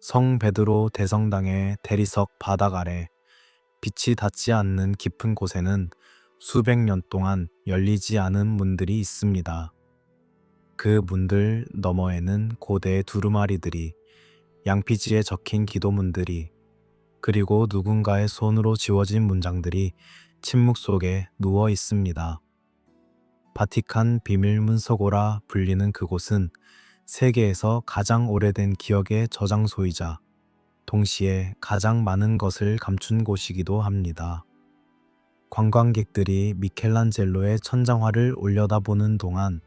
성 베드로 대성당의 대리석 바닥 아래 빛이 닿지 않는 깊은 곳에는 수백 년 동안 열리지 않은 문들이 있습니다. 그 문들 너머에는 고대 두루마리들이, 양피지에 적힌 기도문들이, 그리고 누군가의 손으로 지워진 문장들이 침묵 속에 누워 있습니다. 바티칸 비밀 문서고라 불리는 그곳은 세계에서 가장 오래된 기억의 저장소이자 동시에 가장 많은 것을 감춘 곳이기도 합니다. 관광객들이 미켈란젤로의 천장화를 올려다보는 동안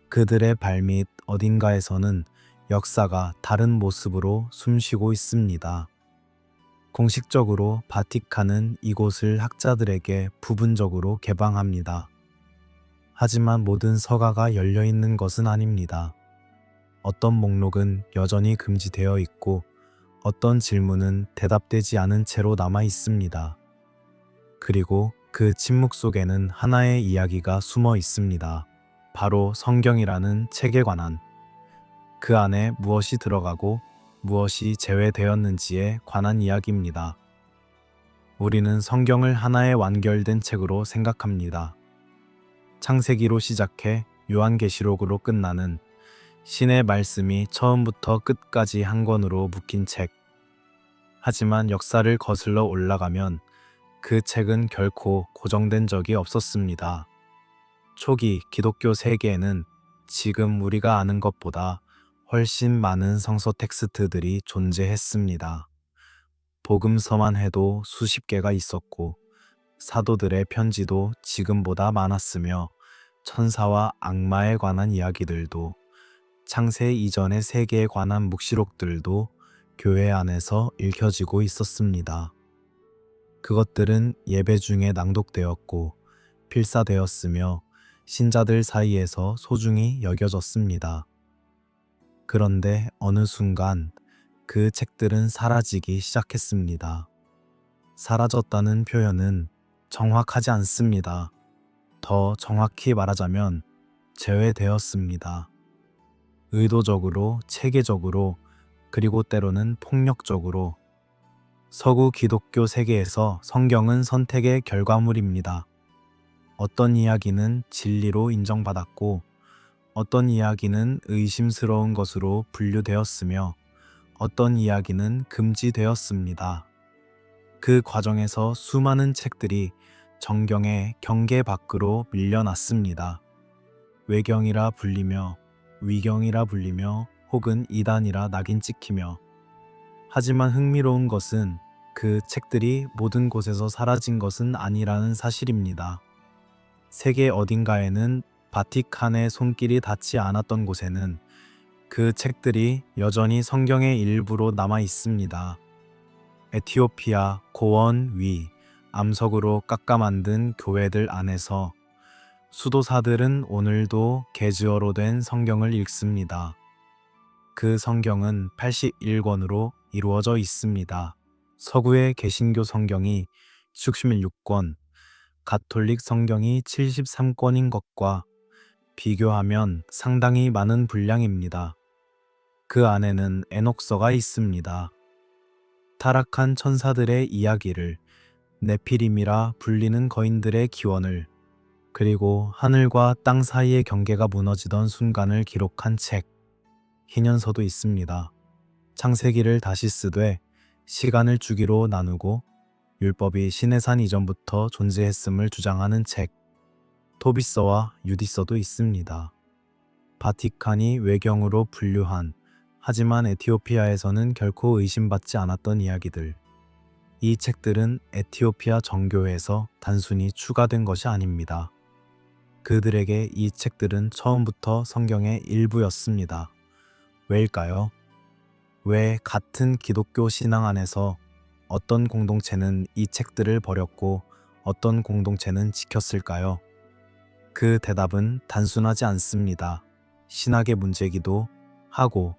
그들의 발밑 어딘가에서는 역사가 다른 모습으로 숨쉬고 있습니다. 공식적으로 바티칸은 이곳을 학자들에게 부분적으로 개방합니다. 하지만 모든 서가가 열려 있는 것은 아닙니다. 어떤 목록은 여전히 금지되어 있고 어떤 질문은 대답되지 않은 채로 남아 있습니다. 그리고 그 침묵 속에는 하나의 이야기가 숨어 있습니다. 바로 성경이라는 책에 관한, 그 안에 무엇이 들어가고 무엇이 제외되었는지에 관한 이야기입니다. 우리는 성경을 하나의 완결된 책으로 생각합니다. 창세기로 시작해 요한계시록으로 끝나는 신의 말씀이 처음부터 끝까지 한 권으로 묶인 책. 하지만 역사를 거슬러 올라가면 그 책은 결코 고정된 적이 없었습니다. 초기 기독교 세계에는 지금 우리가 아는 것보다 훨씬 많은 성서 텍스트들이 존재했습니다. 복음서만 해도 수십 개가 있었고 사도들의 편지도 지금보다 많았으며 천사와 악마에 관한 이야기들도, 창세 이전의 세계에 관한 묵시록들도 교회 안에서 읽혀지고 있었습니다. 그것들은 예배 중에 낭독되었고 필사되었으며 신자들 사이에서 소중히 여겨졌습니다. 그런데 어느 순간 그 책들은 사라지기 시작했습니다. 사라졌다는 표현은 정확하지 않습니다. 더 정확히 말하자면 제외되었습니다. 의도적으로, 체계적으로, 그리고 때로는 폭력적으로. 서구 기독교 세계에서 성경은 선택의 결과물입니다. 어떤 이야기는 진리로 인정받았고 어떤 이야기는 의심스러운 것으로 분류되었으며 어떤 이야기는 금지되었습니다. 그 과정에서 수많은 책들이 정경의 경계 밖으로 밀려났습니다. 외경이라 불리며 위경이라 불리며 혹은 이단이라 낙인 찍히며. 하지만 흥미로운 것은 그 책들이 모든 곳에서 사라진 것은 아니라는 사실입니다. 세계 어딘가에는 바티칸의 손길이 닿지 않았던 곳에는 그 책들이 여전히 성경의 일부로 남아 있습니다. 에티오피아 고원 위 암석으로 깎아 만든 교회들 안에서 수도사들은 오늘도 게즈어로 된 성경을 읽습니다. 그 성경은 81권으로 이루어져 있습니다. 서구의 개신교 성경이 66권, 가톨릭 성경이 73권인 것과 비교하면 상당히 많은 분량입니다. 그 안에는 에녹서가 있습니다. 타락한 천사들의 이야기를, 네피림이라 불리는 거인들의 기원을, 그리고 하늘과 땅 사이의 경계가 무너지던 순간을 기록한 책, 희년서도 있습니다. 창세기를 다시 쓰되 시간을 주기로 나누고 율법이 시내산 이전부터 존재했음을 주장하는 책, 토비서와 유디서도 있습니다. 바티칸이 외경으로 분류한, 하지만 에티오피아에서는 결코 의심받지 않았던 이야기들. 이 책들은 에티오피아 정교회에서 단순히 추가된 것이 아닙니다. 그들에게 이 책들은 처음부터 성경의 일부였습니다. 왜일까요? 왜 같은 기독교 신앙 안에서 어떤 공동체는 이 책들을 버렸고 어떤 공동체는 지켰을까요? 그 대답은 단순하지 않습니다. 신학의 문제이기도 하고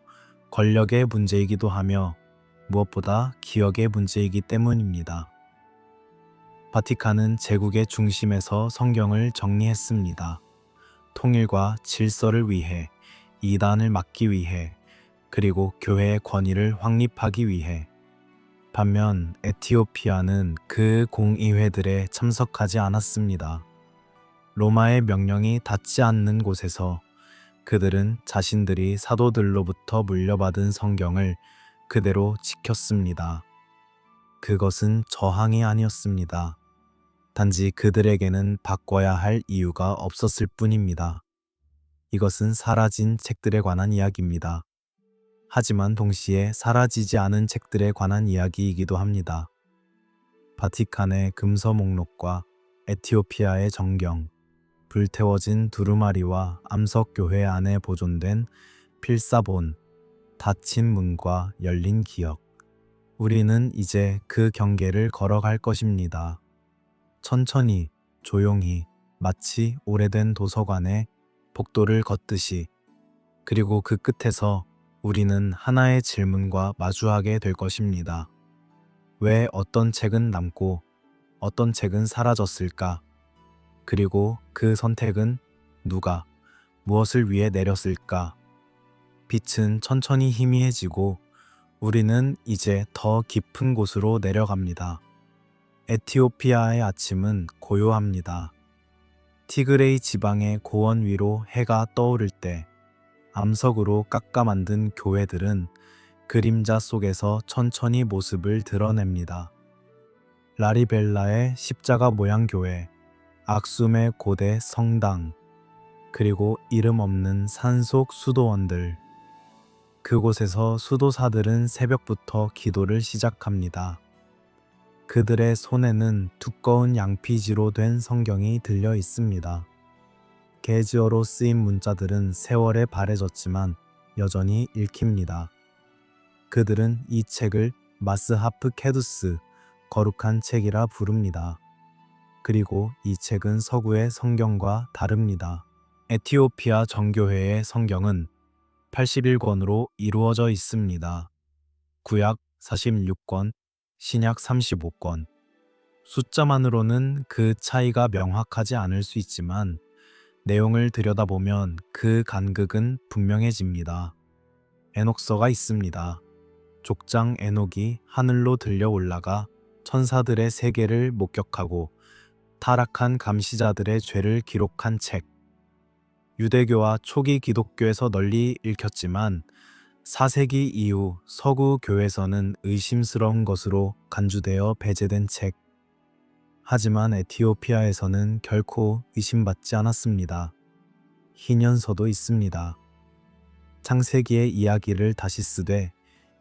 권력의 문제이기도 하며 무엇보다 기억의 문제이기 때문입니다. 바티칸은 제국의 중심에서 성경을 정리했습니다. 통일과 질서를 위해, 이단을 막기 위해, 그리고 교회의 권위를 확립하기 위해. 반면 에티오피아는 그 공의회들에 참석하지 않았습니다. 로마의 명령이 닿지 않는 곳에서 그들은 자신들이 사도들로부터 물려받은 성경을 그대로 지켰습니다. 그것은 저항이 아니었습니다. 단지 그들에게는 바꿔야 할 이유가 없었을 뿐입니다. 이것은 사라진 책들에 관한 이야기입니다. 하지만 동시에 사라지지 않은 책들에 관한 이야기이기도 합니다. 바티칸의 금서 목록과 에티오피아의 정경, 불태워진 두루마리와 암석교회 안에 보존된 필사본, 닫힌 문과 열린 기억. 우리는 이제 그 경계를 걸어갈 것입니다. 천천히, 조용히, 마치 오래된 도서관의 복도를 걷듯이. 그리고 그 끝에서 우리는 하나의 질문과 마주하게 될 것입니다. 왜 어떤 책은 남고 어떤 책은 사라졌을까? 그리고 그 선택은 누가, 무엇을 위해 내렸을까? 빛은 천천히 희미해지고 우리는 이제 더 깊은 곳으로 내려갑니다. 에티오피아의 아침은 고요합니다. 티그레이 지방의 고원 위로 해가 떠오를 때 암석으로 깎아 만든 교회들은 그림자 속에서 천천히 모습을 드러냅니다. 라리벨라의 십자가 모양 교회, 악숨의 고대 성당, 그리고 이름 없는 산속 수도원들. 그곳에서 수도사들은 새벽부터 기도를 시작합니다. 그들의 손에는 두꺼운 양피지로 된 성경이 들려 있습니다. 게지어로 쓰인 문자들은 세월에 바래졌지만 여전히 읽힙니다. 그들은 이 책을 마스하프 케두스, 거룩한 책이라 부릅니다. 그리고 이 책은 서구의 성경과 다릅니다. 에티오피아 정교회의 성경은 81권으로 이루어져 있습니다. 구약 46권, 신약 35권. 숫자만으로는 그 차이가 명확하지 않을 수 있지만 내용을 들여다보면 그 간극은 분명해집니다. 에녹서가 있습니다. 족장 에녹이 하늘로 들려 올라가 천사들의 세계를 목격하고 타락한 감시자들의 죄를 기록한 책. 유대교와 초기 기독교에서 널리 읽혔지만 4세기 이후 서구 교에서는 의심스러운 것으로 간주되어 배제된 책. 하지만 에티오피아에서는 결코 의심받지 않았습니다. 희년서도 있습니다. 창세기의 이야기를 다시 쓰되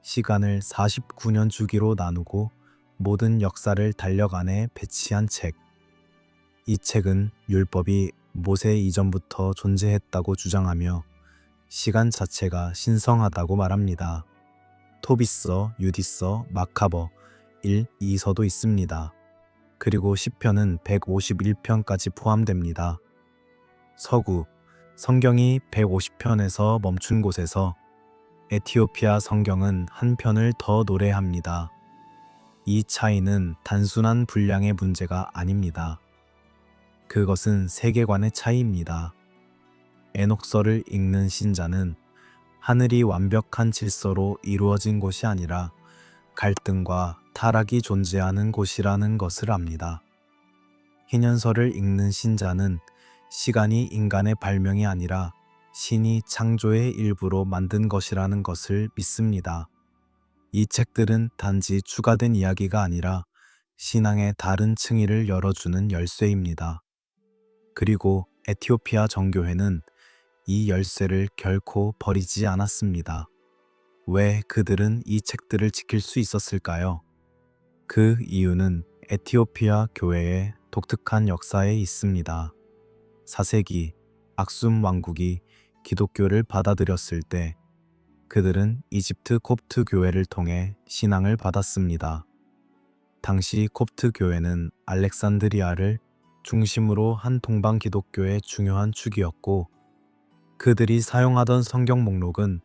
시간을 49년 주기로 나누고 모든 역사를 달력 안에 배치한 책. 이 책은 율법이 모세 이전부터 존재했다고 주장하며 시간 자체가 신성하다고 말합니다. 토비서, 유디서, 마카버, 1, 2서도 있습니다. 그리고 시편은 151편까지 포함됩니다. 서구, 성경이 150편에서 멈춘 곳에서 에티오피아 성경은 한 편을 더 노래합니다. 이 차이는 단순한 분량의 문제가 아닙니다. 그것은 세계관의 차이입니다. 에녹서를 읽는 신자는 하늘이 완벽한 질서로 이루어진 곳이 아니라 갈등과 타락이 존재하는 곳이라는 것을 압니다. 희년서를 읽는 신자는 시간이 인간의 발명이 아니라 신이 창조의 일부로 만든 것이라는 것을 믿습니다. 이 책들은 단지 추가된 이야기가 아니라 신앙의 다른 층위를 열어주는 열쇠입니다. 그리고 에티오피아 정교회는 이 열쇠를 결코 버리지 않았습니다. 왜 그들은 이 책들을 지킬 수 있었을까요? 그 이유는 에티오피아 교회의 독특한 역사에 있습니다. 4세기 악숨 왕국이 기독교를 받아들였을 때 그들은 이집트 콥트 교회를 통해 신앙을 받았습니다. 당시 콥트 교회는 알렉산드리아를 중심으로 한 동방 기독교의 중요한 축이었고 그들이 사용하던 성경 목록은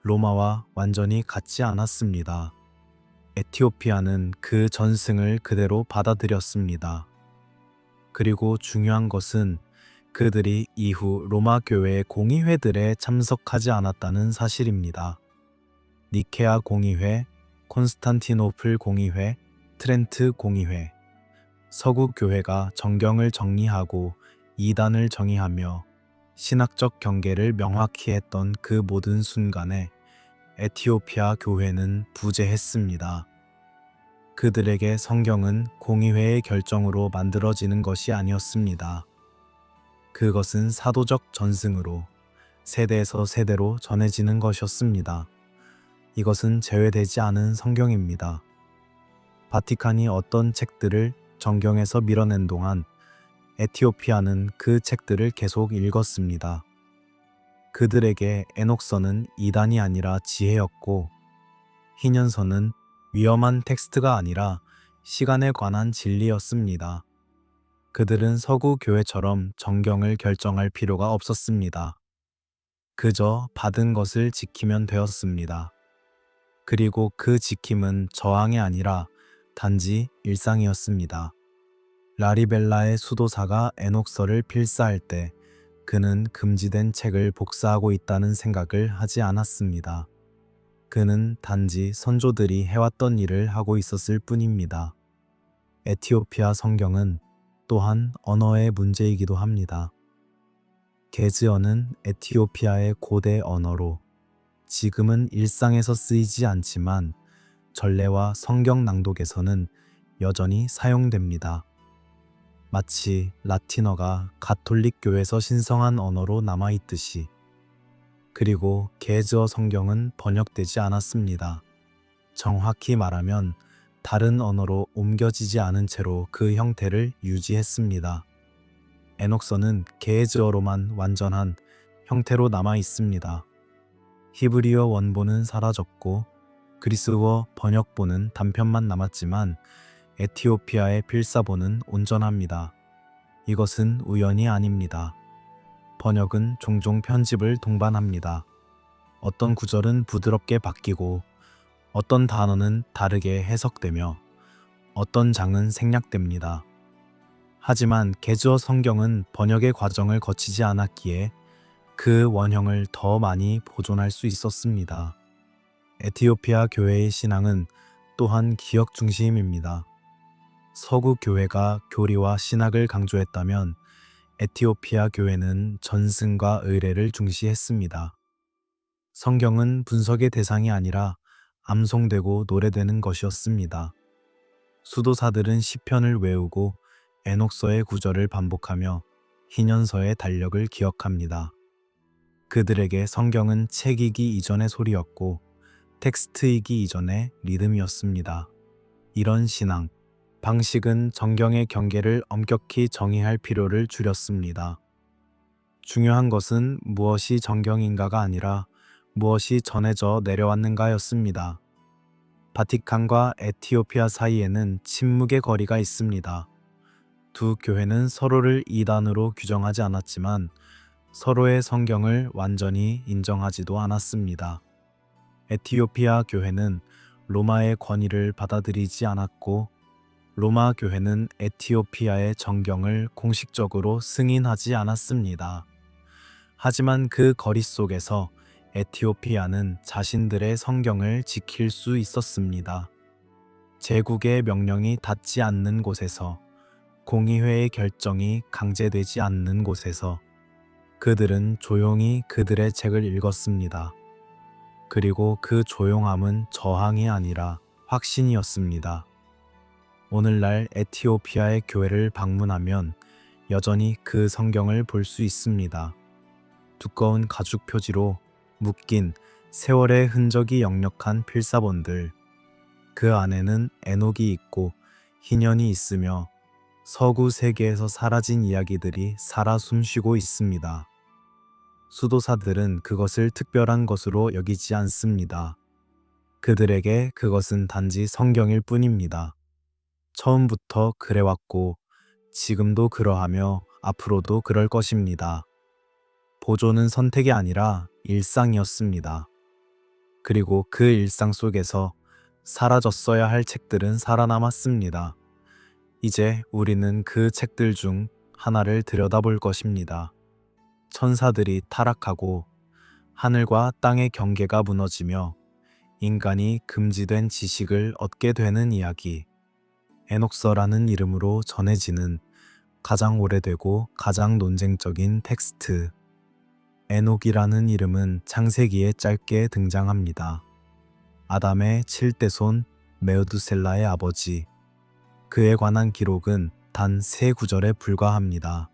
로마와 완전히 같지 않았습니다. 에티오피아는 그 전승을 그대로 받아들였습니다. 그리고 중요한 것은 그들이 이후 로마 교회의 공의회들에 참석하지 않았다는 사실입니다. 니케아 공의회, 콘스탄티노플 공의회, 트렌트 공의회, 서구 교회가 정경을 정리하고 이단을 정의하며 신학적 경계를 명확히 했던 그 모든 순간에 에티오피아 교회는 부재했습니다. 그들에게 성경은 공의회의 결정으로 만들어지는 것이 아니었습니다. 그것은 사도적 전승으로 세대에서 세대로 전해지는 것이었습니다. 이것은 제외되지 않은 성경입니다. 바티칸이 어떤 책들을 정경에서 밀어낸 동안 에티오피아는 그 책들을 계속 읽었습니다. 그들에게 에녹서는 이단이 아니라 지혜였고 희년서는 위험한 텍스트가 아니라 시간에 관한 진리였습니다. 그들은 서구 교회처럼 정경을 결정할 필요가 없었습니다. 그저 받은 것을 지키면 되었습니다. 그리고 그 지킴은 저항이 아니라 단지 일상이었습니다. 라리벨라의 수도사가 에녹서를 필사할 때 그는 금지된 책을 복사하고 있다는 생각을 하지 않았습니다. 그는 단지 선조들이 해왔던 일을 하고 있었을 뿐입니다. 에티오피아 성경은 또한 언어의 문제이기도 합니다. 게즈어는 에티오피아의 고대 언어로 지금은 일상에서 쓰이지 않지만 전례와 성경 낭독에서는 여전히 사용됩니다. 마치 라틴어가 가톨릭 교에서 신성한 언어로 남아있듯이. 그리고 게즈어 성경은 번역되지 않았습니다. 정확히 말하면 다른 언어로 옮겨지지 않은 채로 그 형태를 유지했습니다. 에녹서는 게즈어로만 완전한 형태로 남아 있습니다. 히브리어 원본은 사라졌고 그리스어 번역본은 단편만 남았지만 에티오피아의 필사본은 온전합니다. 이것은 우연이 아닙니다. 번역은 종종 편집을 동반합니다. 어떤 구절은 부드럽게 바뀌고 어떤 단어는 다르게 해석되며 어떤 장은 생략됩니다. 하지만 게즈어 성경은 번역의 과정을 거치지 않았기에 그 원형을 더 많이 보존할 수 있었습니다. 에티오피아 교회의 신앙은 또한 기억 중심입니다. 서구 교회가 교리와 신학을 강조했다면 에티오피아 교회는 전승과 의례를 중시했습니다. 성경은 분석의 대상이 아니라 암송되고 노래되는 것이었습니다. 수도사들은 시편을 외우고 에녹서의 구절을 반복하며 희년서의 달력을 기억합니다. 그들에게 성경은 책이기 이전의 소리였고 텍스트이기 이전의 리듬이었습니다. 이런 신앙, 방식은 정경의 경계를 엄격히 정의할 필요를 줄였습니다. 중요한 것은 무엇이 정경인가가 아니라 무엇이 전해져 내려왔는가였습니다. 바티칸과 에티오피아 사이에는 침묵의 거리가 있습니다. 두 교회는 서로를 이단으로 규정하지 않았지만 서로의 성경을 완전히 인정하지도 않았습니다. 에티오피아 교회는 로마의 권위를 받아들이지 않았고 로마 교회는 에티오피아의 정경을 공식적으로 승인하지 않았습니다. 하지만 그 거리 속에서 에티오피아는 자신들의 성경을 지킬 수 있었습니다. 제국의 명령이 닿지 않는 곳에서, 공의회의 결정이 강제되지 않는 곳에서 그들은 조용히 그들의 책을 읽었습니다. 그리고 그 조용함은 저항이 아니라 확신이었습니다. 오늘날 에티오피아의 교회를 방문하면 여전히 그 성경을 볼 수 있습니다. 두꺼운 가죽 표지로 묶인 세월의 흔적이 역력한 필사본들. 그 안에는 에녹이 있고 희년이 있으며 서구 세계에서 사라진 이야기들이 살아 숨쉬고 있습니다. 수도사들은 그것을 특별한 것으로 여기지 않습니다. 그들에게 그것은 단지 성경일 뿐입니다. 처음부터 그래왔고 지금도 그러하며 앞으로도 그럴 것입니다. 보존은 선택이 아니라 일상이었습니다. 그리고 그 일상 속에서 사라졌어야 할 책들은 살아남았습니다. 이제 우리는 그 책들 중 하나를 들여다볼 것입니다. 천사들이 타락하고 하늘과 땅의 경계가 무너지며 인간이 금지된 지식을 얻게 되는 이야기. 에녹서라는 이름으로 전해지는 가장 오래되고 가장 논쟁적인 텍스트. 에녹이라는 이름은 창세기에 짧게 등장합니다. 아담의 7대손 메우두셀라의 아버지. 그에 관한 기록은 단 3구절에 불과합니다.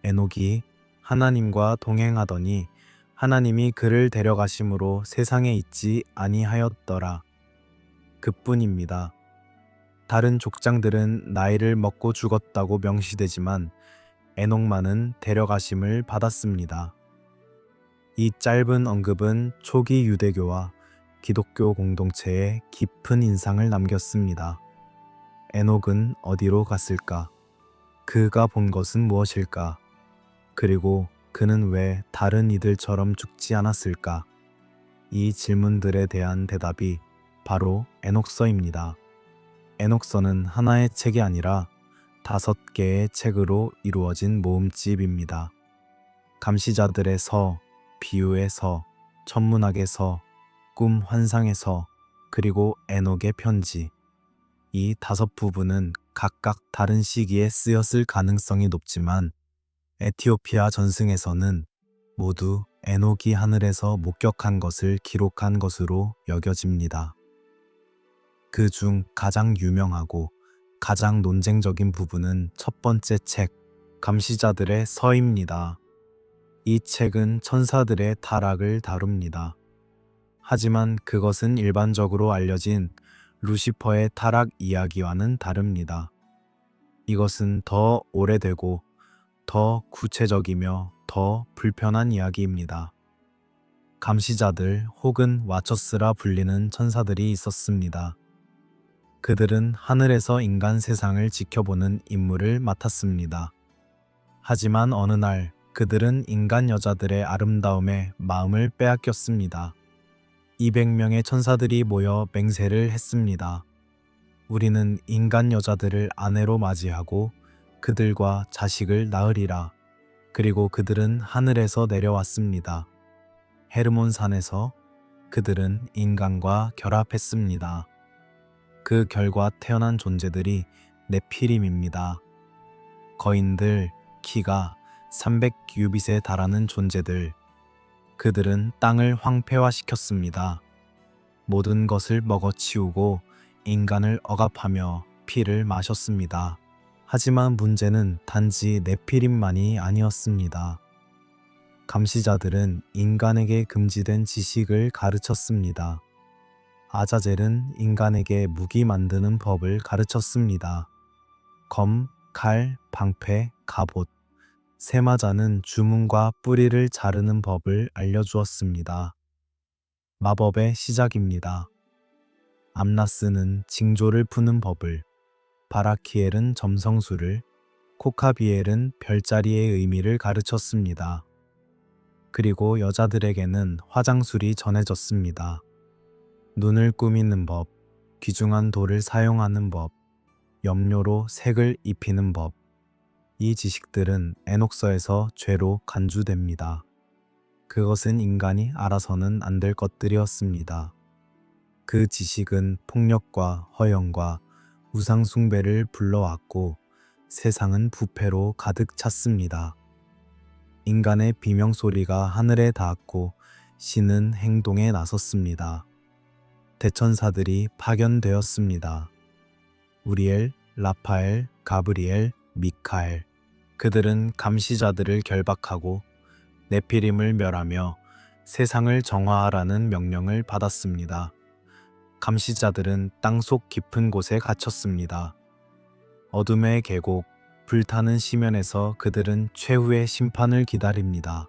에녹이 하나님과 동행하더니 하나님이 그를 데려가심으로 세상에 있지 아니하였더라. 그뿐입니다. 다른 족장들은 나이를 먹고 죽었다고 명시되지만 에녹만은 데려가심을 받았습니다. 이 짧은 언급은 초기 유대교와 기독교 공동체에 깊은 인상을 남겼습니다. 에녹은 어디로 갔을까? 그가 본 것은 무엇일까? 그리고 그는 왜 다른 이들처럼 죽지 않았을까? 이 질문들에 대한 대답이 바로 에녹서입니다. 에녹서는 하나의 책이 아니라 5개의 책으로 이루어진 모음집입니다. 감시자들의 서, 비유의 서, 천문학의 서, 꿈 환상의 서, 그리고 에녹의 편지. 이 5부분은 각각 다른 시기에 쓰였을 가능성이 높지만 에티오피아 전승에서는 모두 에녹이 하늘에서 목격한 것을 기록한 것으로 여겨집니다. 그 중 가장 유명하고 가장 논쟁적인 부분은 첫 번째 책, 감시자들의 서입니다. 이 책은 천사들의 타락을 다룹니다. 하지만 그것은 일반적으로 알려진 루시퍼의 타락 이야기와는 다릅니다. 이것은 더 오래되고 더 구체적이며 더 불편한 이야기입니다. 감시자들 혹은 와처스라 불리는 천사들이 있었습니다. 그들은 하늘에서 인간 세상을 지켜보는 임무를 맡았습니다. 하지만 어느 날 그들은 인간 여자들의 아름다움에 마음을 빼앗겼습니다. 200명의 천사들이 모여 맹세를 했습니다. 우리는 인간 여자들을 아내로 맞이하고 그들과 자식을 낳으리라. 그리고 그들은 하늘에서 내려왔습니다. 헤르몬 산에서 그들은 인간과 결합했습니다. 그 결과 태어난 존재들이 네피림입니다. 거인들, 키가 300규빗에 달하는 존재들. 그들은 땅을 황폐화시켰습니다. 모든 것을 먹어치우고 인간을 억압하며 피를 마셨습니다. 하지만 문제는 단지 네피림만이 아니었습니다. 감시자들은 인간에게 금지된 지식을 가르쳤습니다. 아자젤은 인간에게 무기 만드는 법을 가르쳤습니다. 검, 칼, 방패, 갑옷. 세마자는 주문과 뿌리를 자르는 법을 알려주었습니다. 마법의 시작입니다. 암나스는 징조를 푸는 법을, 바라키엘은 점성술을, 코카비엘은 별자리의 의미를 가르쳤습니다. 그리고 여자들에게는 화장술이 전해졌습니다. 눈을 꾸미는 법, 귀중한 돌을 사용하는 법, 염료로 색을 입히는 법. 이 지식들은 에녹서에서 죄로 간주됩니다. 그것은 인간이 알아서는 안 될 것들이었습니다. 그 지식은 폭력과 허영과 우상 숭배를 불러왔고 세상은 부패로 가득 찼습니다. 인간의 비명소리가 하늘에 닿았고 신은 행동에 나섰습니다. 대천사들이 파견되었습니다. 우리엘, 라파엘, 가브리엘, 미카엘. 그들은 감시자들을 결박하고 네피림을 멸하며 세상을 정화하라는 명령을 받았습니다. 감시자들은 땅속 깊은 곳에 갇혔습니다. 어둠의 계곡, 불타는 시면에서 그들은 최후의 심판을 기다립니다.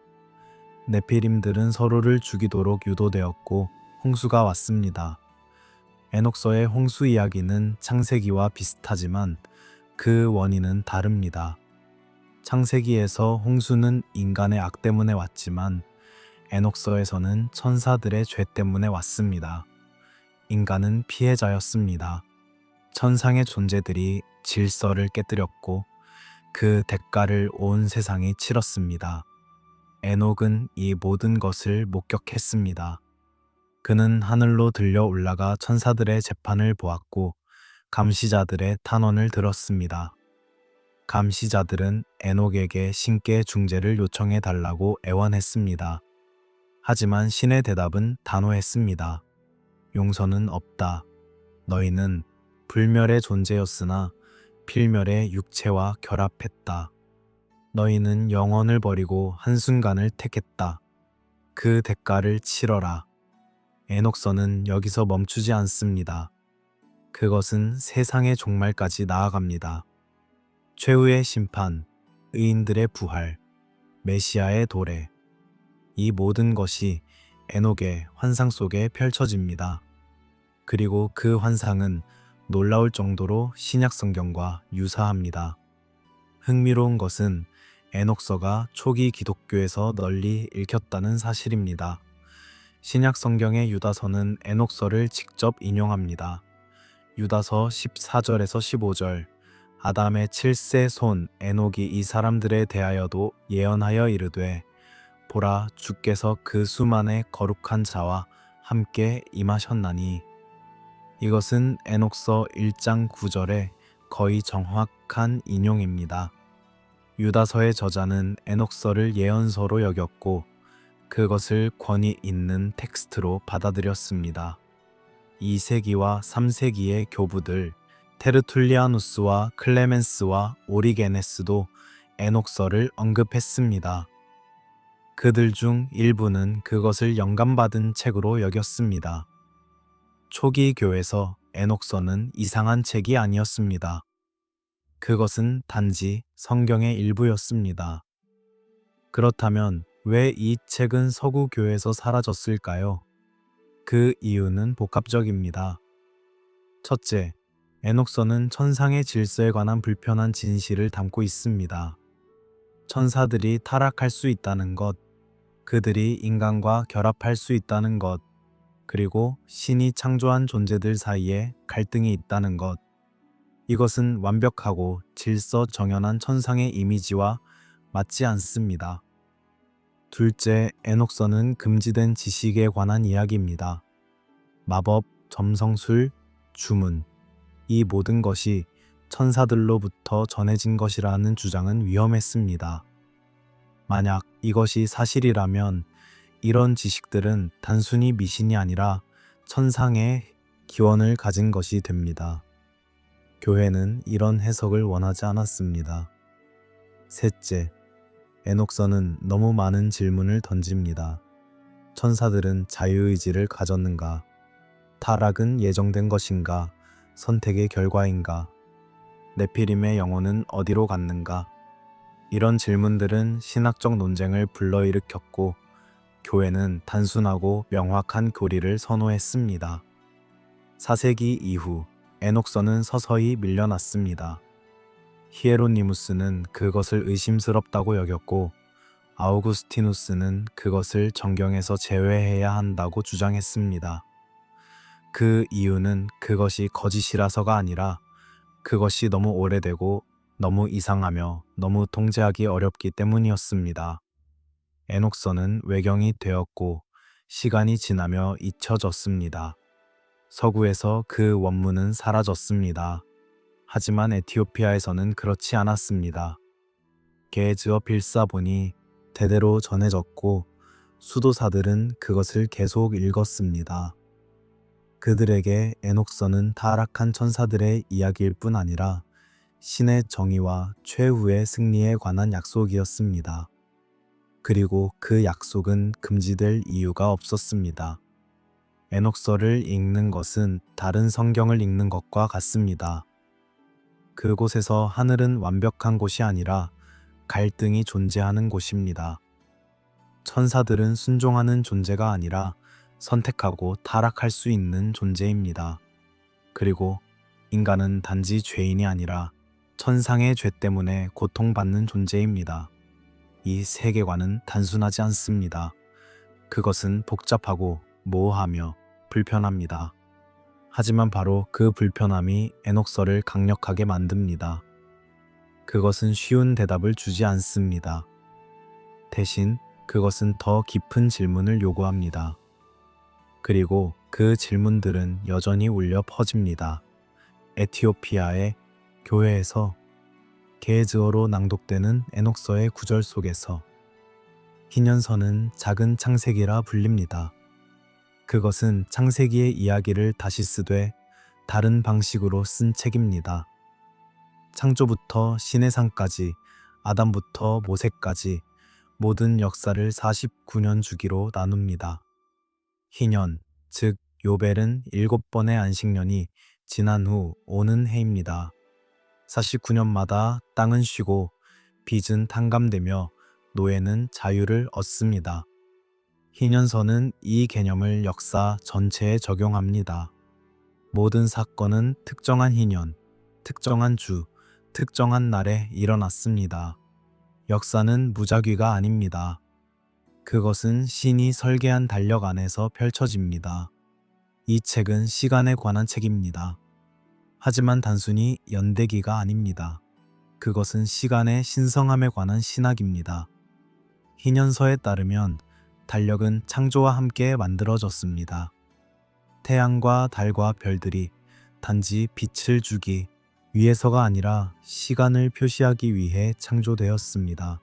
네피림들은 서로를 죽이도록 유도되었고 홍수가 왔습니다. 에녹서의 홍수 이야기는 창세기와 비슷하지만 그 원인은 다릅니다. 창세기에서 홍수는 인간의 악 때문에 왔지만 에녹서에서는 천사들의 죄 때문에 왔습니다. 인간은 피해자였습니다. 천상의 존재들이 질서를 깨뜨렸고 그 대가를 온 세상이 치렀습니다. 에녹은 이 모든 것을 목격했습니다. 그는 하늘로 들려 올라가 천사들의 재판을 보았고 감시자들의 탄원을 들었습니다. 감시자들은 에녹에게 신께 중재를 요청해 달라고 애원했습니다. 하지만 신의 대답은 단호했습니다. 용서는 없다. 너희는 불멸의 존재였으나 필멸의 육체와 결합했다. 너희는 영혼을 버리고 한순간을 택했다. 그 대가를 치러라. 에녹서는 여기서 멈추지 않습니다. 그것은 세상의 종말까지 나아갑니다. 최후의 심판, 의인들의 부활, 메시아의 도래. 이 모든 것이 에녹의 환상 속에 펼쳐집니다. 그리고 그 환상은 놀라울 정도로 신약 성경과 유사합니다. 흥미로운 것은 에녹서가 초기 기독교에서 널리 읽혔다는 사실입니다. 신약 성경의 유다서는 에녹서를 직접 인용합니다. 유다서 14절에서 15절, 아담의 7세 손 에녹이 이 사람들에 대하여도 예언하여 이르되 보라 주께서 그 수만의 거룩한 자와 함께 임하셨나니. 이것은 에녹서 1장 9절의 거의 정확한 인용입니다. 유다서의 저자는 에녹서를 예언서로 여겼고 그것을 권위 있는 텍스트로 받아들였습니다. 2세기와 3세기의 교부들 테르툴리아누스와 클레멘스와 오리게네스도 에녹서를 언급했습니다. 그들 중 일부는 그것을 영감받은 책으로 여겼습니다. 초기 교에서 에녹서는 이상한 책이 아니었습니다. 그것은 단지 성경의 일부였습니다. 그렇다면 왜 이 책은 서구 교에서 사라졌을까요? 그 이유는 복합적입니다. 첫째, 에녹서는 천상의 질서에 관한 불편한 진실을 담고 있습니다. 천사들이 타락할 수 있다는 것, 그들이 인간과 결합할 수 있다는 것, 그리고 신이 창조한 존재들 사이에 갈등이 있다는 것. 이것은 완벽하고 질서 정연한 천상의 이미지와 맞지 않습니다. 둘째, 에녹서는 금지된 지식에 관한 이야기입니다. 마법, 점성술, 주문, 이 모든 것이 천사들로부터 전해진 것이라는 주장은 위험했습니다. 만약 이것이 사실이라면 이런 지식들은 단순히 미신이 아니라 천상의 기원을 가진 것이 됩니다. 교회는 이런 해석을 원하지 않았습니다. 셋째, 에녹서는 너무 많은 질문을 던집니다. 천사들은 자유의지를 가졌는가? 타락은 예정된 것인가? 선택의 결과인가? 네피림의 영혼은 어디로 갔는가? 이런 질문들은 신학적 논쟁을 불러일으켰고 교회는 단순하고 명확한 교리를 선호했습니다. 4세기 이후 에녹서는 서서히 밀려났습니다. 히에로니무스는 그것을 의심스럽다고 여겼고 아우구스티누스는 그것을 정경에서 제외해야 한다고 주장했습니다. 그 이유는 그것이 거짓이라서가 아니라 그것이 너무 오래되고 너무 이상하며 너무 통제하기 어렵기 때문이었습니다. 에녹서는 외경이 되었고 시간이 지나며 잊혀졌습니다. 서구에서 그 원문은 사라졌습니다. 하지만 에티오피아에서는 그렇지 않았습니다. 게즈어 빌사본이 대대로 전해졌고 수도사들은 그것을 계속 읽었습니다. 그들에게 에녹서는 타락한 천사들의 이야기일 뿐 아니라 신의 정의와 최후의 승리에 관한 약속이었습니다. 그리고 그 약속은 금지될 이유가 없었습니다. 에녹서를 읽는 것은 다른 성경을 읽는 것과 같습니다. 그곳에서 하늘은 완벽한 곳이 아니라 갈등이 존재하는 곳입니다. 천사들은 순종하는 존재가 아니라 선택하고 타락할 수 있는 존재입니다. 그리고 인간은 단지 죄인이 아니라 천상의 죄 때문에 고통받는 존재입니다. 이 세계관은 단순하지 않습니다. 그것은 복잡하고 모호하며 불편합니다. 하지만 바로 그 불편함이 에녹서를 강력하게 만듭니다. 그것은 쉬운 대답을 주지 않습니다. 대신 그것은 더 깊은 질문을 요구합니다. 그리고 그 질문들은 여전히 울려 퍼집니다. 에티오피아의 교회에서 게에즈어로 낭독되는 에녹서의 구절 속에서 희년서는 작은 창세기라 불립니다. 그것은 창세기의 이야기를 다시 쓰되 다른 방식으로 쓴 책입니다. 창조부터 시내산까지, 아담부터 모세까지 모든 역사를 49년 주기로 나눕니다. 희년, 즉 요벨은 7번의 안식년이 지난 후 오는 해입니다. 49년마다 땅은 쉬고 빚은 탕감되며 노예는 자유를 얻습니다. 희년서는 이 개념을 역사 전체에 적용합니다. 모든 사건은 특정한 희년, 특정한 주, 특정한 날에 일어났습니다. 역사는 무작위가 아닙니다. 그것은 신이 설계한 달력 안에서 펼쳐집니다. 이 책은 시간에 관한 책입니다. 하지만 단순히 연대기가 아닙니다. 그것은 시간의 신성함에 관한 신학입니다. 희년서에 따르면 달력은 창조와 함께 만들어졌습니다. 태양과 달과 별들이 단지 빛을 주기 위해서가 아니라 시간을 표시하기 위해 창조되었습니다.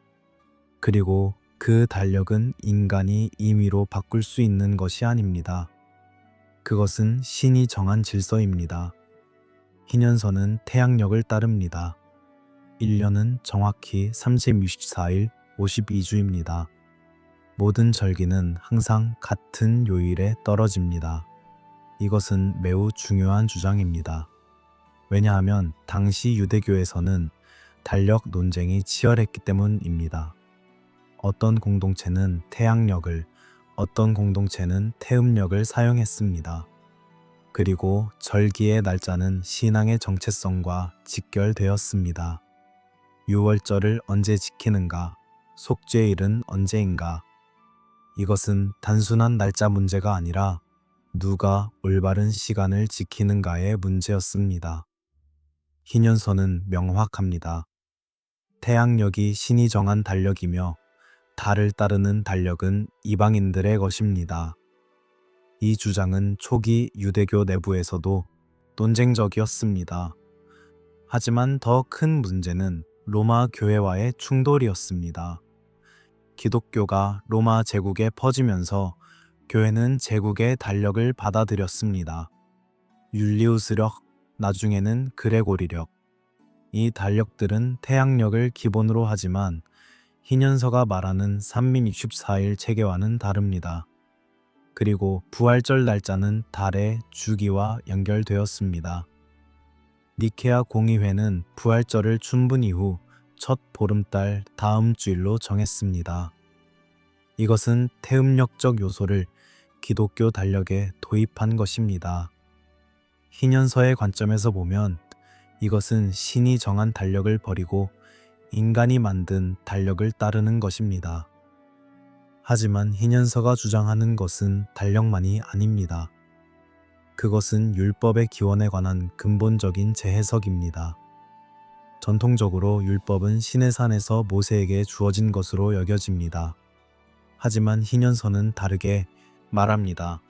그리고 그 달력은 인간이 임의로 바꿀 수 있는 것이 아닙니다. 그것은 신이 정한 질서입니다. 희년서는 태양력을 따릅니다. 1년은 정확히 364일 52주입니다. 모든 절기는 항상 같은 요일에 떨어집니다. 이것은 매우 중요한 주장입니다. 왜냐하면 당시 유대교에서는 달력 논쟁이 치열했기 때문입니다. 어떤 공동체는 태양력을, 어떤 공동체는 태음력을 사용했습니다. 그리고 절기의 날짜는 신앙의 정체성과 직결되었습니다. 유월절을 언제 지키는가, 속죄일은 언제인가. 이것은 단순한 날짜 문제가 아니라 누가 올바른 시간을 지키는가의 문제였습니다. 희년서는 명확합니다. 태양력이 신이 정한 달력이며 달을 따르는 달력은 이방인들의 것입니다. 이 주장은 초기 유대교 내부에서도 논쟁적이었습니다. 하지만 더 큰 문제는 로마 교회와의 충돌이었습니다. 기독교가 로마 제국에 퍼지면서 교회는 제국의 달력을 받아들였습니다. 율리우스력, 나중에는 그레고리력. 이 달력들은 태양력을 기본으로 하지만 희년서가 말하는 364일 체계와는 다릅니다. 그리고 부활절 날짜는 달의 주기와 연결되었습니다. 니케아 공의회는 부활절을 춘분 이후 첫 보름달 다음 주일로 정했습니다. 이것은 태음력적 요소를 기독교 달력에 도입한 것입니다. 희년서의 관점에서 보면 이것은 신이 정한 달력을 버리고 인간이 만든 달력을 따르는 것입니다. 하지만 희년서가 주장하는 것은 달력만이 아닙니다. 그것은 율법의 기원에 관한 근본적인 재해석입니다. 전통적으로 율법은 시내산에서 모세에게 주어진 것으로 여겨집니다. 하지만 희년서는 다르게 말합니다.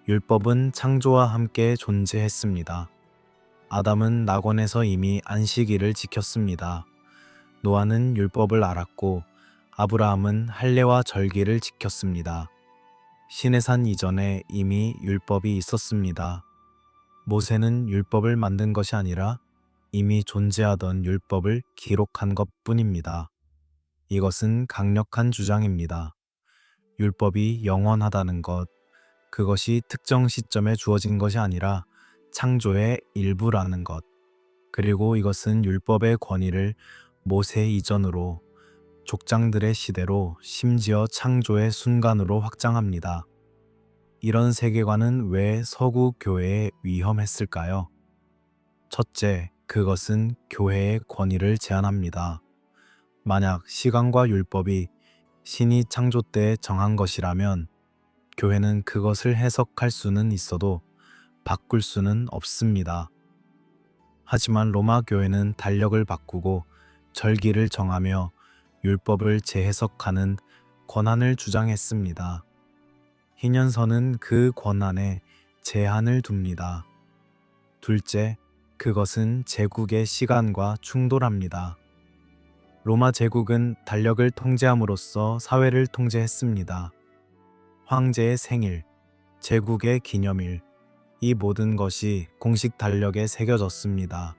율법은 창조와 함께 존재했습니다. 아담은 낙원에서 이미 안식일을 지켰습니다. 노아는 율법을 알았고 아브라함은 할례와 절기를 지켰습니다. 시내산 이전에 이미 율법이 있었습니다. 모세는 율법을 만든 것이 아니라 이미 존재하던 율법을 기록한 것뿐입니다. 이것은 강력한 주장입니다. 율법이 영원하다는 것, 그것이 특정 시점에 주어진 것이 아니라 창조의 일부라는 것, 그리고 이것은 율법의 권위를 모세 이전으로, 족장들의 시대로, 심지어 창조의 순간으로 확장합니다. 이런 세계관은 왜 서구 교회에 위험했을까요? 첫째, 그것은 교회의 권위를 제한합니다. 만약 시간과 율법이 신이 창조 때 정한 것이라면 교회는 그것을 해석할 수는 있어도 바꿀 수는 없습니다. 하지만 로마 교회는 달력을 바꾸고 절기를 정하며 율법을 재해석하는 권한을 주장했습니다. 희년선은 그 권한에 제한을 둡니다. 둘째, 그것은 제국의 시간과 충돌합니다. 로마 제국은 달력을 통제함으로써 사회를 통제했습니다. 황제의 생일, 제국의 기념일, 이 모든 것이 공식 달력에 새겨졌습니다.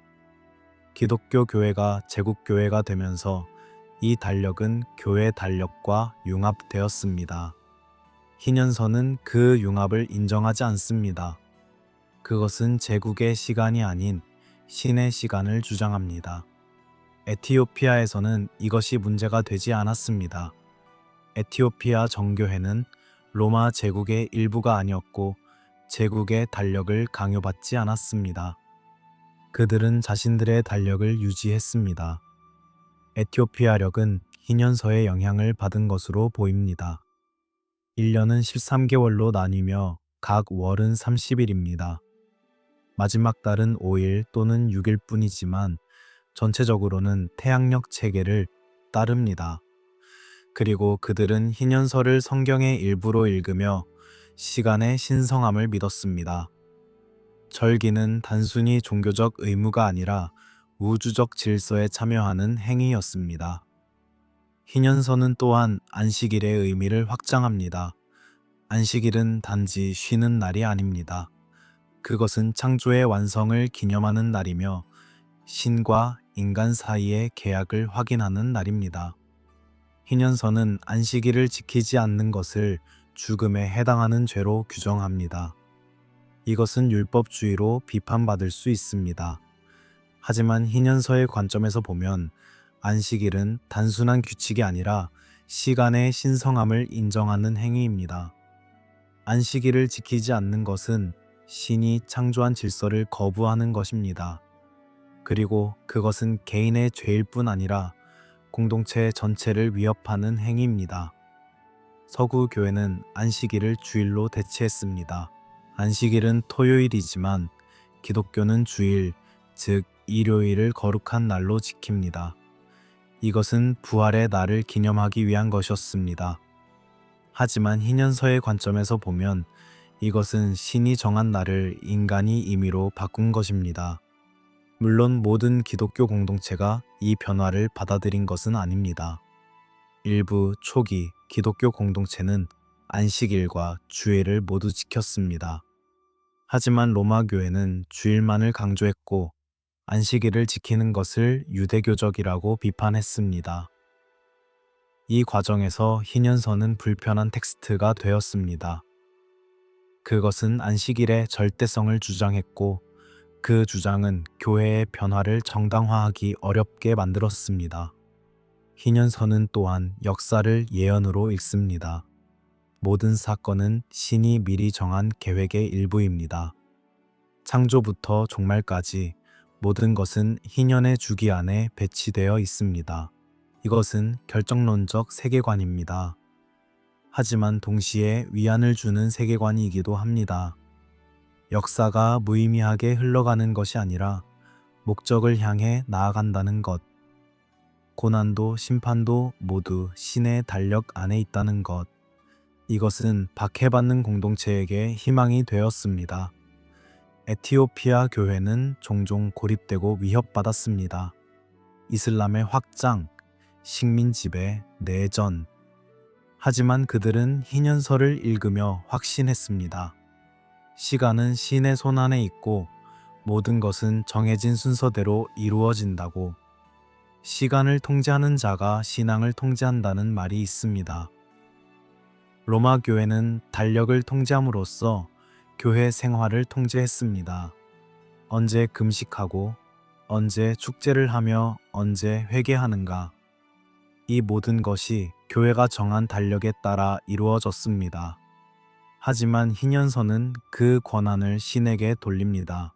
기독교 교회가 제국 교회가 되면서 이 달력은 교회 달력과 융합되었습니다. 희년선은 그 융합을 인정하지 않습니다. 그것은 제국의 시간이 아닌 신의 시간을 주장합니다. 에티오피아에서는 이것이 문제가 되지 않았습니다. 에티오피아 정교회는 로마 제국의 일부가 아니었고 제국의 달력을 강요받지 않았습니다. 그들은 자신들의 달력을 유지했습니다. 에티오피아력은 희년서의 영향을 받은 것으로 보입니다. 1년은 13개월로 나뉘며 각 월은 30일입니다. 마지막 달은 5일 또는 6일 뿐이지만 전체적으로는 태양력 체계를 따릅니다. 그리고 그들은 희년서를 성경의 일부로 읽으며 시간의 신성함을 믿었습니다. 절기는 단순히 종교적 의무가 아니라 우주적 질서에 참여하는 행위였습니다. 희년서는 또한 안식일의 의미를 확장합니다. 안식일은 단지 쉬는 날이 아닙니다. 그것은 창조의 완성을 기념하는 날이며 신과 인간 사이의 계약을 확인하는 날입니다. 희년서는 안식일을 지키지 않는 것을 죽음에 해당하는 죄로 규정합니다. 이것은 율법주의로 비판받을 수 있습니다. 하지만 희년서의 관점에서 보면 안식일은 단순한 규칙이 아니라 시간의 신성함을 인정하는 행위입니다. 안식일을 지키지 않는 것은 신이 창조한 질서를 거부하는 것입니다. 그리고 그것은 개인의 죄일 뿐 아니라 공동체 전체를 위협하는 행위입니다. 서구 교회는 안식일을 주일로 대체했습니다. 안식일은 토요일이지만 기독교는 주일, 즉 일요일을 거룩한 날로 지킵니다. 이것은 부활의 날을 기념하기 위한 것이었습니다. 하지만 희년서의 관점에서 보면 이것은 신이 정한 날을 인간이 임의로 바꾼 것입니다. 물론 모든 기독교 공동체가 이 변화를 받아들인 것은 아닙니다. 일부 초기 기독교 공동체는 안식일과 주일을 모두 지켰습니다. 하지만 로마 교회는 주일만을 강조했고 안식일을 지키는 것을 유대교적이라고 비판했습니다. 이 과정에서 희년서는 불편한 텍스트가 되었습니다. 그것은 안식일의 절대성을 주장했고 그 주장은 교회의 변화를 정당화하기 어렵게 만들었습니다. 희년서는 또한 역사를 예언으로 읽습니다. 모든 사건은 신이 미리 정한 계획의 일부입니다. 창조부터 종말까지 모든 것은 희년의 주기 안에 배치되어 있습니다. 이것은 결정론적 세계관입니다. 하지만 동시에 위안을 주는 세계관이기도 합니다. 역사가 무의미하게 흘러가는 것이 아니라 목적을 향해 나아간다는 것. 고난도 심판도 모두 신의 달력 안에 있다는 것. 이것은 박해받는 공동체에게 희망이 되었습니다. 에티오피아 교회는 종종 고립되고 위협받았습니다. 이슬람의 확장, 식민 지배, 내전. 하지만 그들은 희년서를 읽으며 확신했습니다. 시간은 신의 손안에 있고 모든 것은 정해진 순서대로 이루어진다고. 시간을 통제하는 자가 신앙을 통제한다는 말이 있습니다. 로마 교회는 달력을 통제함으로써 교회 생활을 통제했습니다. 언제 금식하고 언제 축제를 하며 언제 회개하는가. 이 모든 것이 교회가 정한 달력에 따라 이루어졌습니다. 하지만 희년서는 그 권한을 신에게 돌립니다.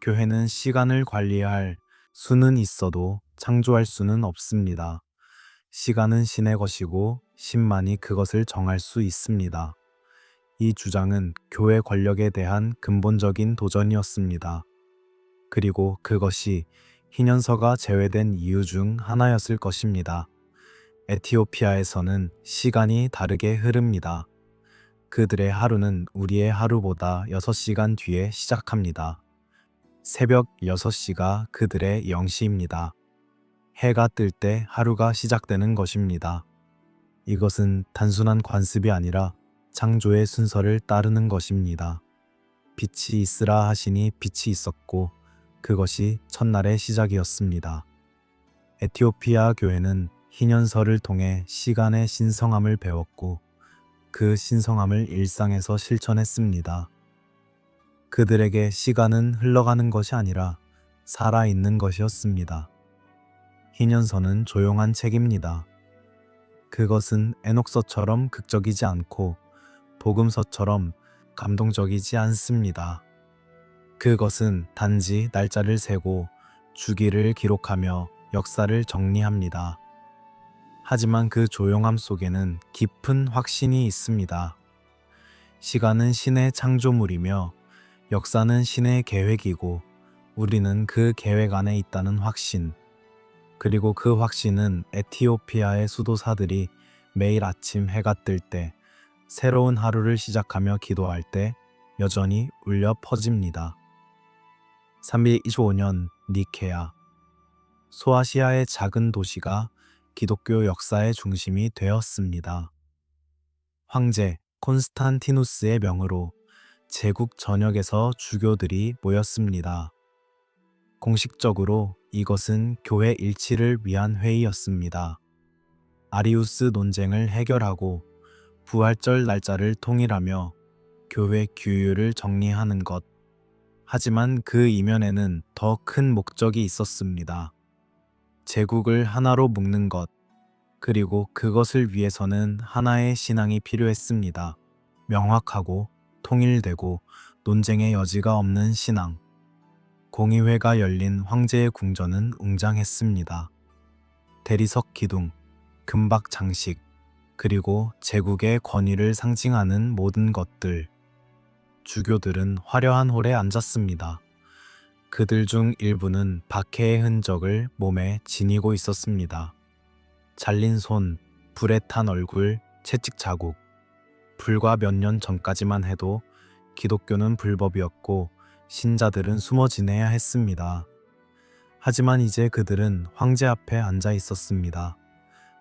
교회는 시간을 관리할 수는 있어도 창조할 수는 없습니다. 시간은 신의 것이고 신만이 그것을 정할 수 있습니다. 이 주장은 교회 권력에 대한 근본적인 도전이었습니다. 그리고 그것이 희년서가 제외된 이유 중 하나였을 것입니다. 에티오피아에서는 시간이 다르게 흐릅니다. 그들의 하루는 우리의 하루보다 6시간 뒤에 시작합니다. 새벽 6시가 그들의 0시입니다. 해가 뜰 때 하루가 시작되는 것입니다. 이것은 단순한 관습이 아니라 창조의 순서를 따르는 것입니다. 빛이 있으라 하시니 빛이 있었고 그것이 첫날의 시작이었습니다. 에티오피아 교회는 희년설을 통해 시간의 신성함을 배웠고 그 신성함을 일상에서 실천했습니다. 그들에게 시간은 흘러가는 것이 아니라 살아있는 것이었습니다. 희년서는 조용한 책입니다. 그것은 에녹서처럼 극적이지 않고 복음서처럼 감동적이지 않습니다. 그것은 단지 날짜를 세고 주기를 기록하며 역사를 정리합니다. 하지만 그 조용함 속에는 깊은 확신이 있습니다. 시간은 신의 창조물이며 역사는 신의 계획이고 우리는 그 계획 안에 있다는 확신, 그리고 그 확신은 에티오피아의 수도사들이 매일 아침 해가 뜰 때 새로운 하루를 시작하며 기도할 때 여전히 울려 퍼집니다. 325년 니케아, 소아시아의 작은 도시가 기독교 역사의 중심이 되었습니다. 황제 콘스탄티누스의 명으로 제국 전역에서 주교들이 모였습니다. 공식적으로 이것은 교회 일치를 위한 회의였습니다. 아리우스 논쟁을 해결하고 부활절 날짜를 통일하며 교회 규율을 정리하는 것. 하지만 그 이면에는 더 큰 목적이 있었습니다. 제국을 하나로 묶는 것, 그리고 그것을 위해서는 하나의 신앙이 필요했습니다. 명확하고 통일되고 논쟁의 여지가 없는 신앙. 공의회가 열린 황제의 궁전은 웅장했습니다. 대리석 기둥, 금박 장식, 그리고 제국의 권위를 상징하는 모든 것들. 주교들은 화려한 홀에 앉았습니다. 그들 중 일부는 박해의 흔적을 몸에 지니고 있었습니다. 잘린 손, 불에 탄 얼굴, 채찍 자국. 불과 몇 년 전까지만 해도 기독교는 불법이었고 신자들은 숨어 지내야 했습니다. 하지만 이제 그들은 황제 앞에 앉아 있었습니다.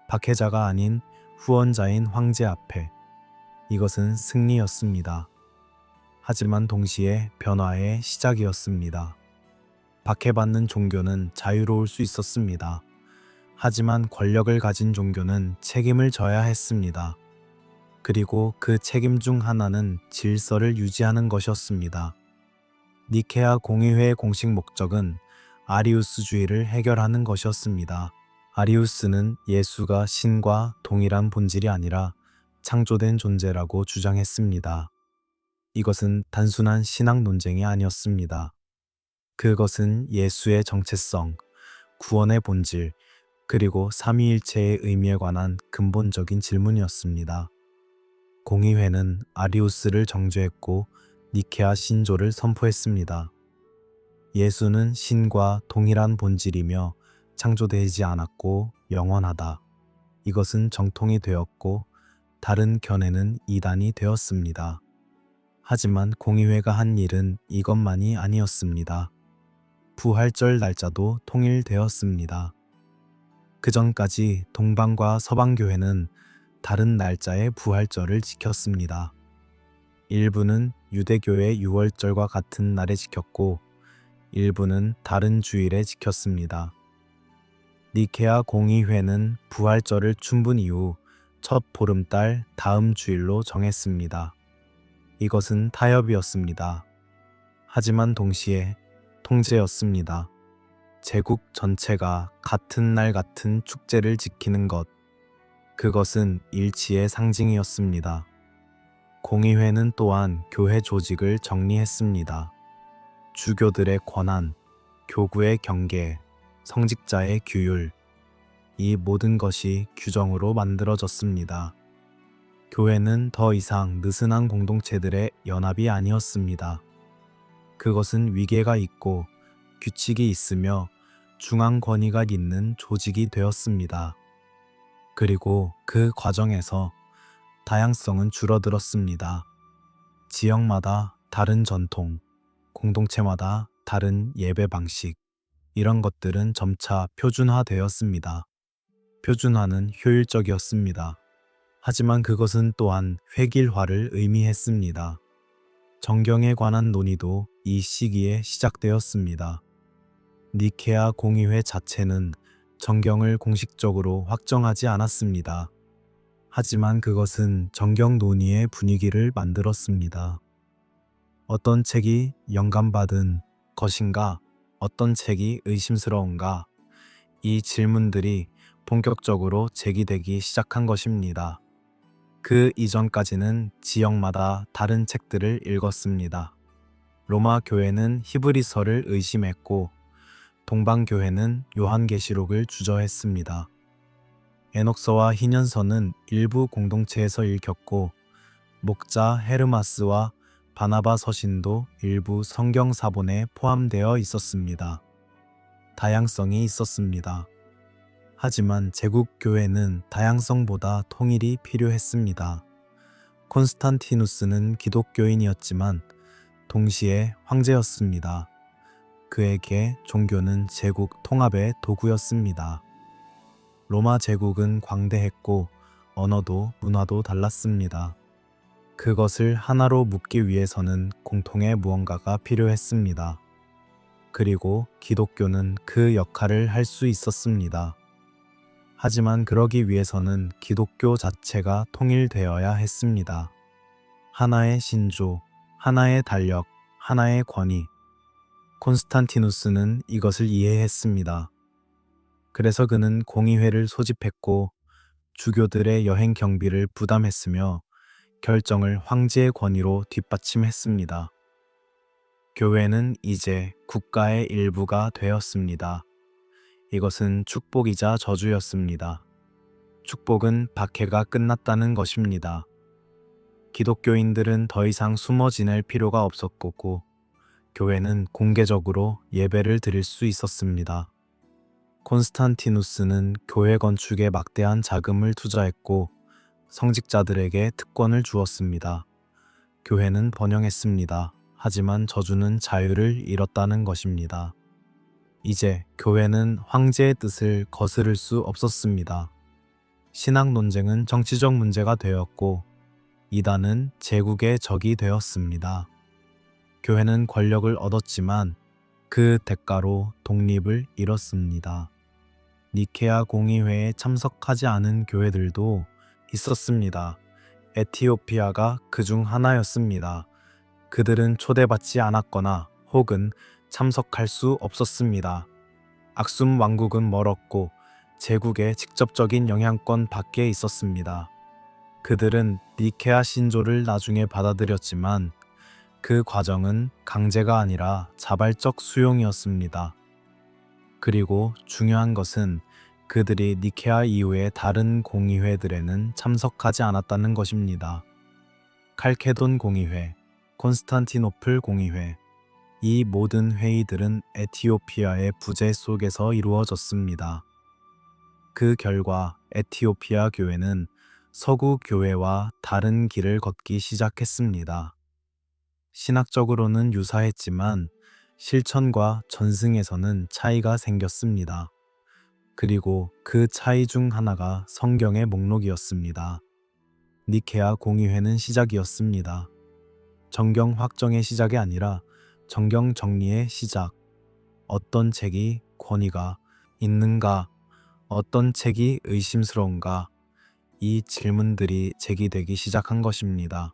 박해자가 아닌 후원자인 황제 앞에. 이것은 승리였습니다. 하지만 동시에 변화의 시작이었습니다. 박해받는 종교는 자유로울 수 있었습니다. 하지만 권력을 가진 종교는 책임을 져야 했습니다. 그리고 그 책임 중 하나는 질서를 유지하는 것이었습니다. 니케아 공의회의 공식 목적은 아리우스주의를 해결하는 것이었습니다. 아리우스는 예수가 신과 동일한 본질이 아니라 창조된 존재라고 주장했습니다. 이것은 단순한 신학 논쟁이 아니었습니다. 그것은 예수의 정체성, 구원의 본질, 그리고 삼위일체의 의미에 관한 근본적인 질문이었습니다. 공의회는 아리우스를 정죄했고 니케아 신조를 선포했습니다. 예수는 신과 동일한 본질이며 창조되지 않았고 영원하다. 이것은 정통이 되었고 다른 견해는 이단이 되었습니다. 하지만 공의회가 한 일은 이것만이 아니었습니다. 부활절 날짜도 통일되었습니다. 그 전까지 동방과 서방교회는 다른 날짜의 부활절을 지켰습니다. 일부는 유대교의 유월절과 같은 날에 지켰고 일부는 다른 주일에 지켰습니다. 니케아 공의회는 부활절을 춘분 이후 첫 보름달 다음 주일로 정했습니다. 이것은 타협이었습니다. 하지만 동시에 통제였습니다. 제국 전체가 같은 날 같은 축제를 지키는 것. 그것은 일치의 상징이었습니다. 공의회는 또한 교회 조직을 정리했습니다. 주교들의 권한, 교구의 경계, 성직자의 규율, 이 모든 것이 규정으로 만들어졌습니다. 교회는 더 이상 느슨한 공동체들의 연합이 아니었습니다. 그것은 위계가 있고 규칙이 있으며 중앙 권위가 있는 조직이 되었습니다. 그리고 그 과정에서 다양성은 줄어들었습니다. 지역마다 다른 전통, 공동체마다 다른 예배 방식, 이런 것들은 점차 표준화되었습니다. 표준화는 효율적이었습니다. 하지만 그것은 또한 획일화를 의미했습니다. 정경에 관한 논의도 이 시기에 시작되었습니다. 니케아 공의회 자체는 정경을 공식적으로 확정하지 않았습니다. 하지만 그것은 정경 논의의 분위기를 만들었습니다. 어떤 책이 영감받은 것인가? 어떤 책이 의심스러운가? 이 질문들이 본격적으로 제기되기 시작한 것입니다. 그 이전까지는 지역마다 다른 책들을 읽었습니다. 로마 교회는 히브리서를 의심했고 동방교회는 요한계시록을 주저했습니다. 에녹서와 희년서는 일부 공동체에서 읽혔고 목자 헤르마스와 바나바 서신도 일부 성경 사본에 포함되어 있었습니다. 다양성이 있었습니다. 하지만 제국교회는 다양성보다 통일이 필요했습니다. 콘스탄티누스는 기독교인이었지만 동시에 황제였습니다. 그에게 종교는 제국 통합의 도구였습니다. 로마 제국은 광대했고 언어도 문화도 달랐습니다. 그것을 하나로 묶기 위해서는 공통의 무언가가 필요했습니다. 그리고 기독교는 그 역할을 할 수 있었습니다. 하지만 그러기 위해서는 기독교 자체가 통일되어야 했습니다. 하나의 신조, 하나의 달력, 하나의 권위. 콘스탄티누스는 이것을 이해했습니다. 그래서 그는 공의회를 소집했고 주교들의 여행 경비를 부담했으며 결정을 황제의 권위로 뒷받침했습니다. 교회는 이제 국가의 일부가 되었습니다. 이것은 축복이자 저주였습니다. 축복은 박해가 끝났다는 것입니다. 기독교인들은 더 이상 숨어 지낼 필요가 없었고 교회는 공개적으로 예배를 드릴 수 있었습니다. 콘스탄티누스는 교회 건축에 막대한 자금을 투자했고 성직자들에게 특권을 주었습니다. 교회는 번영했습니다. 하지만 저주는 자유를 잃었다는 것입니다. 이제 교회는 황제의 뜻을 거스를 수 없었습니다. 신학 논쟁은 정치적 문제가 되었고 이단은 제국의 적이 되었습니다. 교회는 권력을 얻었지만 그 대가로 독립을 잃었습니다. 니케아 공의회에 참석하지 않은 교회들도 있었습니다. 에티오피아가 그중 하나였습니다. 그들은 초대받지 않았거나 혹은 참석할 수 없었습니다. 악숨 왕국은 멀었고 제국의 직접적인 영향권 밖에 있었습니다. 그들은 니케아 신조를 나중에 받아들였지만 그 과정은 강제가 아니라 자발적 수용이었습니다. 그리고 중요한 것은 그들이 니케아 이후의 다른 공의회들에는 참석하지 않았다는 것입니다. 칼케돈 공의회, 콘스탄티노플 공의회, 이 모든 회의들은 에티오피아의 부재 속에서 이루어졌습니다. 그 결과 에티오피아 교회는 서구 교회와 다른 길을 걷기 시작했습니다. 신학적으로는 유사했지만 실천과 전승에서는 차이가 생겼습니다. 그리고 그 차이 중 하나가 성경의 목록이었습니다. 니케아 공의회는 시작이었습니다. 정경 확정의 시작이 아니라 정경 정리의 시작. 어떤 책이 권위가 있는가? 어떤 책이 의심스러운가? 이 질문들이 제기되기 시작한 것입니다.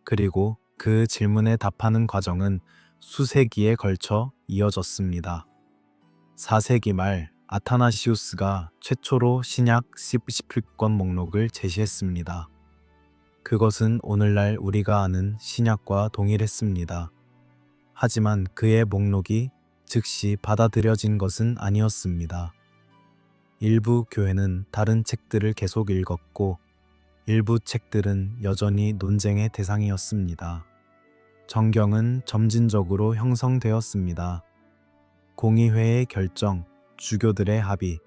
그리고 그 질문에 답하는 과정은 수세기에 걸쳐 이어졌습니다. 4세기 말 아타나시우스가 최초로 신약 10권 목록을 제시했습니다. 그것은 오늘날 우리가 아는 신약과 동일했습니다. 하지만 그의 목록이 즉시 받아들여진 것은 아니었습니다. 일부 교회는 다른 책들을 계속 읽었고 일부 책들은 여전히 논쟁의 대상이었습니다. 정경은 점진적으로 형성되었습니다. 공의회의 결정, 주교들의 합의,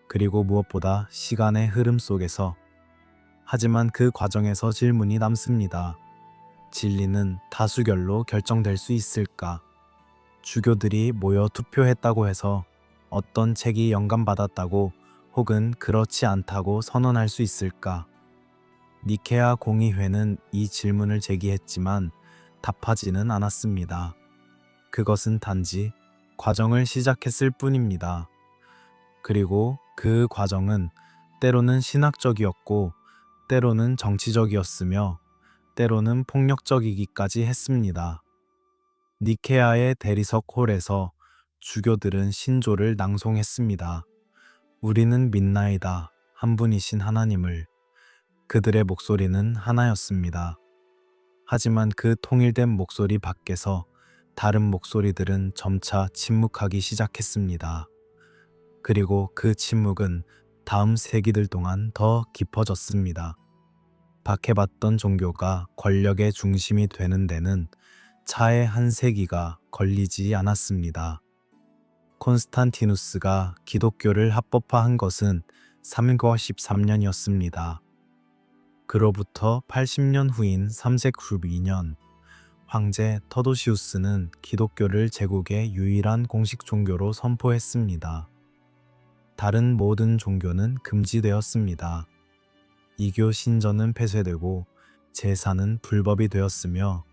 그리고 무엇보다 시간의 흐름 속에서 하지만 그 과정에서 질문이 남습니다. 진리는 다수결로 결정될 수 있을까? 주교들이 모여 투표했다고 해서 어떤 책이 영감받았다고 혹은 그렇지 않다고 선언할 수 있을까? 니케아 공의회는 이 질문을 제기했지만 답하지는 않았습니다. 그것은 단지 과정을 시작했을 뿐입니다. 그리고 그 과정은 때로는 신학적이었고, 때로는 정치적이었으며, 때로는 폭력적이기까지 했습니다. 니케아의 대리석 홀에서 주교들은 신조를 낭송했습니다. 우리는 믿나이다, 한 분이신 하나님을. 그들의 목소리는 하나였습니다. 하지만 그 통일된 목소리 밖에서 다른 목소리들은 점차 침묵하기 시작했습니다. 그리고 그 침묵은 다음 세기들 동안 더 깊어졌습니다. 박해받던 종교가 권력의 중심이 되는 데는 차의 한 세기가 걸리지 않았습니다. 콘스탄티누스가 기독교를 합법화한 것은 3거 13년이었습니다. 그로부터 80년 후인 3세 92년, 황제 터도시우스는 기독교를 제국의 유일한 공식 종교로 선포했습니다. 다른 모든 종교는 금지되었습니다. 이교 신전은 폐쇄되고 제사는 불법이 되었으며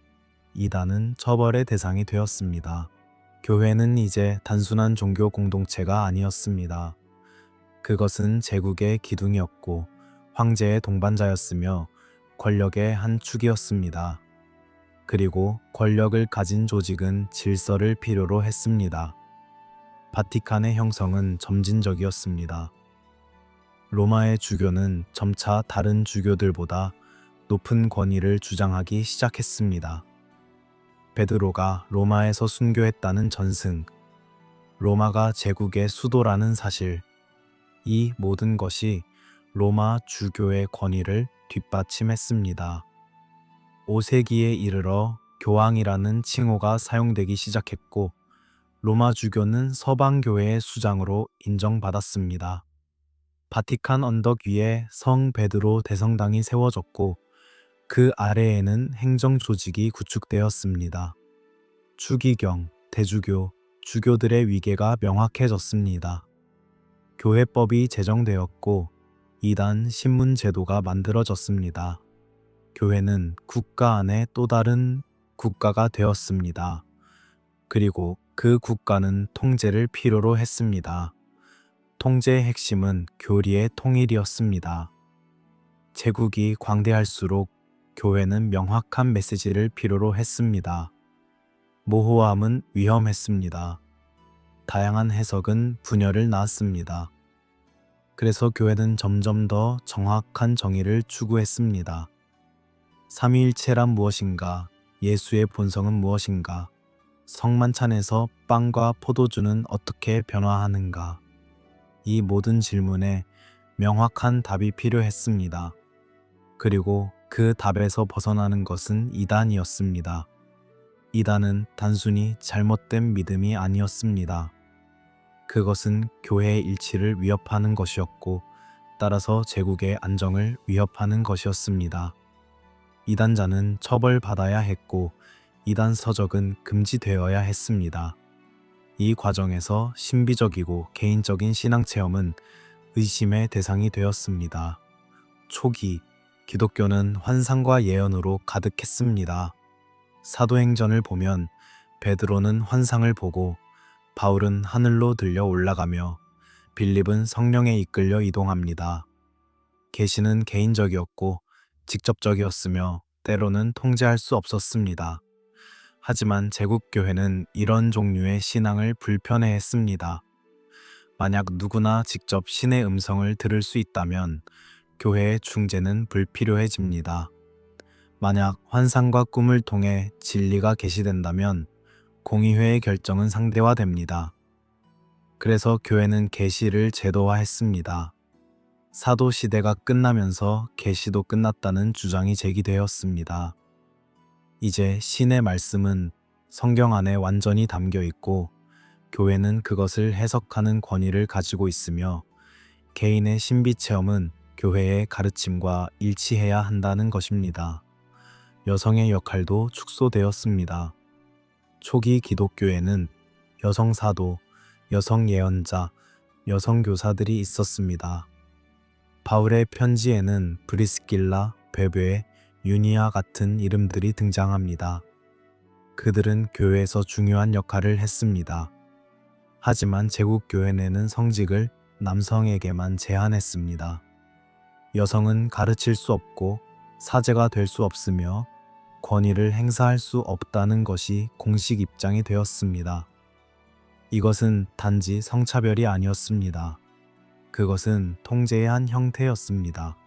이단은 처벌의 대상이 되었습니다. 교회는 이제 단순한 종교 공동체가 아니었습니다. 그것은 제국의 기둥이었고 황제의 동반자였으며 권력의 한 축이었습니다. 그리고 권력을 가진 조직은 질서를 필요로 했습니다. 바티칸의 형성은 점진적이었습니다. 로마의 주교는 점차 다른 주교들보다 높은 권위를 주장하기 시작했습니다. 베드로가 로마에서 순교했다는 전승, 로마가 제국의 수도라는 사실, 이 모든 것이 로마 주교의 권위를 뒷받침했습니다. 5세기에 이르러 교황이라는 칭호가 사용되기 시작했고 로마 주교는 서방 교회의 수장으로 인정받았습니다. 바티칸 언덕 위에 성 베드로 대성당이 세워졌고 그 아래에는 행정 조직이 구축되었습니다. 추기경, 대주교, 주교들의 위계가 명확해졌습니다. 교회법이 제정되었고 이단 신문 제도가 만들어졌습니다. 교회는 국가 안에 또 다른 국가가 되었습니다. 그리고 그 국가는 통제를 필요로 했습니다. 통제의 핵심은 교리의 통일이었습니다. 제국이 광대할수록 교회는 명확한 메시지를 필요로 했습니다. 모호함은 위험했습니다. 다양한 해석은 분열을 낳았습니다. 그래서 교회는 점점 더 정확한 정의를 추구했습니다. 삼위일체란 무엇인가? 예수의 본성은 무엇인가? 성만찬에서 빵과 포도주는 어떻게 변화하는가? 이 모든 질문에 명확한 답이 필요했습니다. 그리고 그 답에서 벗어나는 것은 이단이었습니다. 이단은 단순히 잘못된 믿음이 아니었습니다. 그것은 교회의 일치를 위협하는 것이었고 따라서 제국의 안정을 위협하는 것이었습니다. 이단자는 처벌받아야 했고 이단 서적은 금지되어야 했습니다. 이 과정에서 신비적이고 개인적인 신앙 체험은 의심의 대상이 되었습니다. 초기 기독교는 환상과 예언으로 가득했습니다. 사도행전을 보면 베드로는 환상을 보고 바울은 하늘로 들려 올라가며 빌립은 성령에 이끌려 이동합니다. 계시는 개인적이었고 직접적이었으며 때로는 통제할 수 없었습니다. 하지만 제국교회는 이런 종류의 신앙을 불편해했습니다. 만약 누구나 직접 신의 음성을 들을 수 있다면 교회의 중재는 불필요해집니다. 만약 환상과 꿈을 통해 진리가 계시된다면 공의회의 결정은 상대화됩니다. 그래서 교회는 계시를 제도화했습니다. 사도 시대가 끝나면서 계시도 끝났다는 주장이 제기되었습니다. 이제 신의 말씀은 성경 안에 완전히 담겨 있고 교회는 그것을 해석하는 권위를 가지고 있으며 개인의 신비 체험은 교회의 가르침과 일치해야 한다는 것입니다. 여성의 역할도 축소되었습니다. 초기 기독교에는 여성 사도, 여성 예언자, 여성 교사들이 있었습니다. 바울의 편지에는 브리스길라, 베베, 유니아 같은 이름들이 등장합니다. 그들은 교회에서 중요한 역할을 했습니다. 하지만 제국 교회는 성직을 남성에게만 제한했습니다. 여성은 가르칠 수 없고 사제가 될 수 없으며 권위를 행사할 수 없다는 것이 공식 입장이 되었습니다. 이것은 단지 성차별이 아니었습니다. 그것은 통제의 한 형태였습니다.